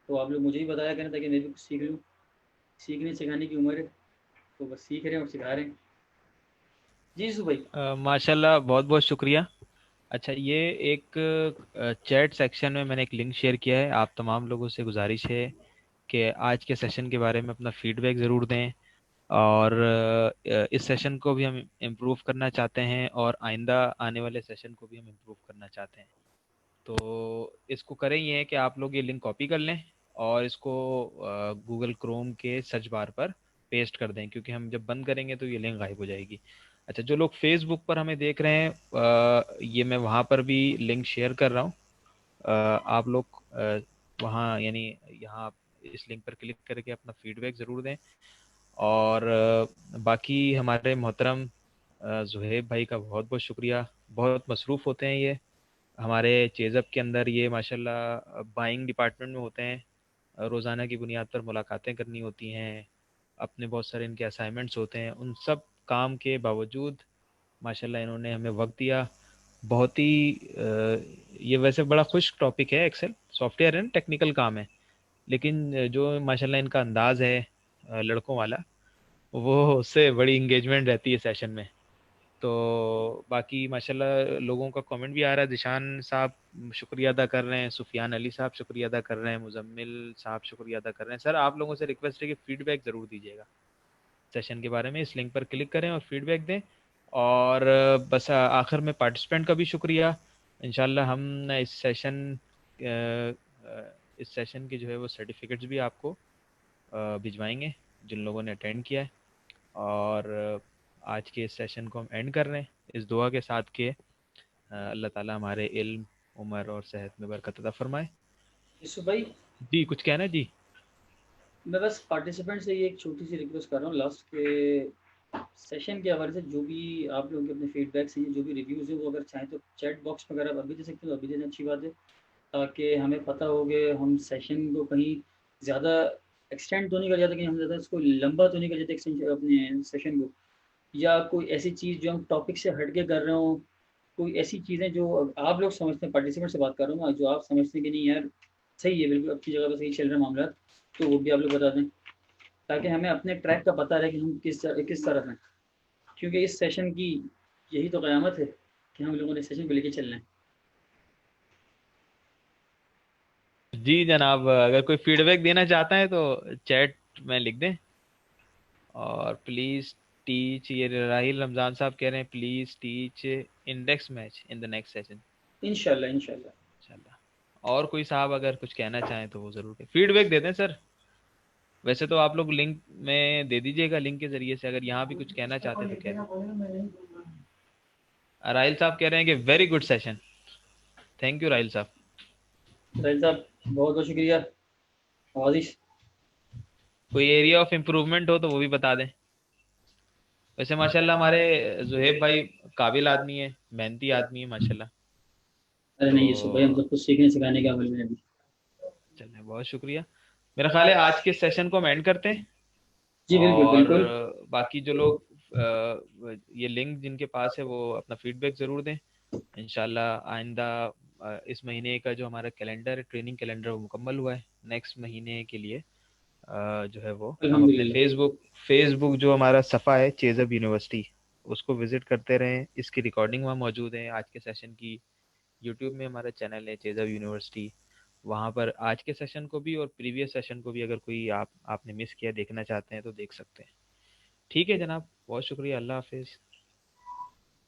तो आप लोग मुझे भी बताया करें ताकि मैं भी कुछ सीख लूँ। सीखने सिखाने की उम्र है, तो बस सीख रहे हैं और सिखा रहे हैं। जी यीशु भाई। माशाल्लाह, बहुत बहुत शुक्रिया। अच्छा, ये एक चैट सेक्शन में मैंने एक लिंक शेयर किया है। आप तमाम लोगों से गुजारिश है कि आज के सेशन के बारे में अपना फीडबैक ज़रूर दें, और इस सेशन को भी हम इम्प्रूव करना चाहते हैं, और आइंदा आने वाले सेशन को भी हम इम्प्रूव करना चाहते हैं। तो इसको करें ये है कि आप लोग ये लिंक कॉपी कर लें और इसको गूगल क्रोम के सर्च बार पर पेस्ट कर दें, क्योंकि हम जब बंद करेंगे तो ये लिंक गायब हो जाएगी। अच्छा, जो लोग फेसबुक पर हमें देख रहे हैं, ये मैं वहाँ पर भी लिंक शेयर कर रहा हूँ। आप लोग वहाँ यानी यहाँ आप इस लिंक पर क्लिक करके अपना फीडबैक ज़रूर दें। और बाकी हमारे मोहतरम जुहेब भाई का बहुत बहुत शुक्रिया। बहुत मसरूफ़ होते हैं ये हमारे चेज़अप के अंदर, ये माशाल्लाह बाइंग डिपार्टमेंट में होते हैं। रोज़ाना की बुनियाद पर मुलाकातें करनी होती हैं, अपने बहुत सारे इनके असाइनमेंट्स होते हैं, उन सब काम के बावजूद माशाल्लाह इन्होंने हमें वक्त दिया। बहुत ही ये वैसे बड़ा खुश्क टॉपिक है, एक्सेल सॉफ्टवेयर है ना, टेक्निकल काम है, लेकिन जो माशाल्लाह इनका अंदाज़ है लड़कों वाला, वो उससे बड़ी इंगेजमेंट रहती है सेशन में। तो बाकी माशाल्लाह लोगों का कमेंट भी आ रहा है। दिशान साहब शुक्रिया अदा कर रहे हैं, सुफियान अली साहब शुक्रिया अदा कर रहे हैं, मुजम्मिल साहब शुक्रिया अदा कर रहे हैं। सर आप लोगों से रिक्वेस्ट है कि फीडबैक ज़रूर दीजिएगा सेशन के बारे में। इस लिंक पर क्लिक करें और फीडबैक दें। और बस आखिर में पार्टिसिपेंट का भी शुक्रिया। इंशाल्लाह हम इस सेशन के जो है वो सर्टिफिकेट्स भी आपको भिजवाएंगे जिन लोगों ने अटेंड किया है। और आज के इस सेशन को हम एंड कर रहे हैं इस दुआ के साथ कि अल्लाह ताला हमारे इल्म, उम्र और सेहत में बरकत अता फरमाए। यूसुफ भाई, जी कुछ कहना है जी? मैं बस पार्टिसिपेंट से ये एक छोटी सी रिक्वेस्ट कर रहा हूँ लास्ट के सेशन के हवाले से, जो भी आप लोगों के अपने फीडबैक्स हैं, जो भी रिव्यूज़ हैं, वो अगर चाहें तो चैट बॉक्स में अगर आप अभी दे सकते हो तो अभी देना अच्छी बात है, ताकि हमें पता हो कि हम सेशन को कहीं ज़्यादा एक्सटेंड तो नहीं कर जाते, कहीं हम ज़्यादा इसको लंबा तो नहीं कर जाते एक्सटेंशन अपने सेशन को, या कोई ऐसी चीज़ जो हम टॉपिक से हट के कर रहे हो, कोई ऐसी चीज़ें जो आप लोग समझते हैं, पार्टिसिपेंट से बात कर रहा हूँ, जो आप समझते हैं कि नहीं यार सही है, बिल्कुल अपनी जगह पर सही चल रहा है मामला, तो वो भी आप लोग बता दें, ताकि हमें अपने ट्रैक का पता रहे कि हम किस तरफ हैं, क्योंकि इस सेशन की यही तो क़यामत है कि हम लोगों ने सेशन को लेके चलना है। जी जनाब, अगर कोई फीडबैक देना चाहता है तो चैट में लिख दें। और प्लीज़ टीच, ये राहिल रमज़ान साहब कह रहे हैं please teach index match in the next session इंशाल्लाह इंशाल्लाह। इंशाल्लाह। और कोई साहब अगर कुछ कहना चाहें तो वो ज़रूर फीडबैक दे दें सर। वैसे तो आप लोग लिंक में दे दीजिएगा, लिंक के ज़रिए से अगर यहाँ भी कुछ कहना चाहते हैं तो कह दें। राहिल साहब कह रहे हैं कि very good session. Thank you Rahil साहब। राहिल साहब बहुत बहुत शुक्रिया। आवाज़िश कोई एरिया ऑफ इम्प्रूवमेंट हो तो वो भी बता दें। वैसे माशाल्लाह हमारे जुहेब भाई काबिल आदमी है, मेहनती आदमी है माशाल्लाह। अरे नहीं यूसुफ भाई, हम तो तो कुछ सीखने सिखाने का अमल में अभी। चलिए बहुत शुक्रिया। मेरा ख्याल है आज के सेशन को हम एंड करते हैं। जी बिल्कुल और बिल्कुल। बाकी जो लोग ये लिंक जिनके पास है वो अपना फीडबैक ज़रूर दें। इंशाल्लाह आइंदा इस महीने का जो हमारा कैलेंडर है, ट्रेनिंग कैलेंडर, वो मुकम्मल हुआ है। नेक्स्ट महीने के लिए जो है वो हम अपने अल्हम्दुलिल्लाह। फेसबुक जो हमारा सफ़ा है चेज़अप यूनिवर्सिटी, उसको विज़िट करते रहें। इसकी रिकॉर्डिंग वहाँ मौजूद है आज के सेशन की। यूट्यूब में हमारा चैनल है चेज़अप यूनिवर्सिटी, वहाँ पर आज के सेशन को भी और प्रीवियस सेशन को भी अगर कोई आपने मिस किया देखना चाहते हैं तो देख सकते हैं। ठीक है जनाब, बहुत शुक्रिया, अल्लाह हाफिज़।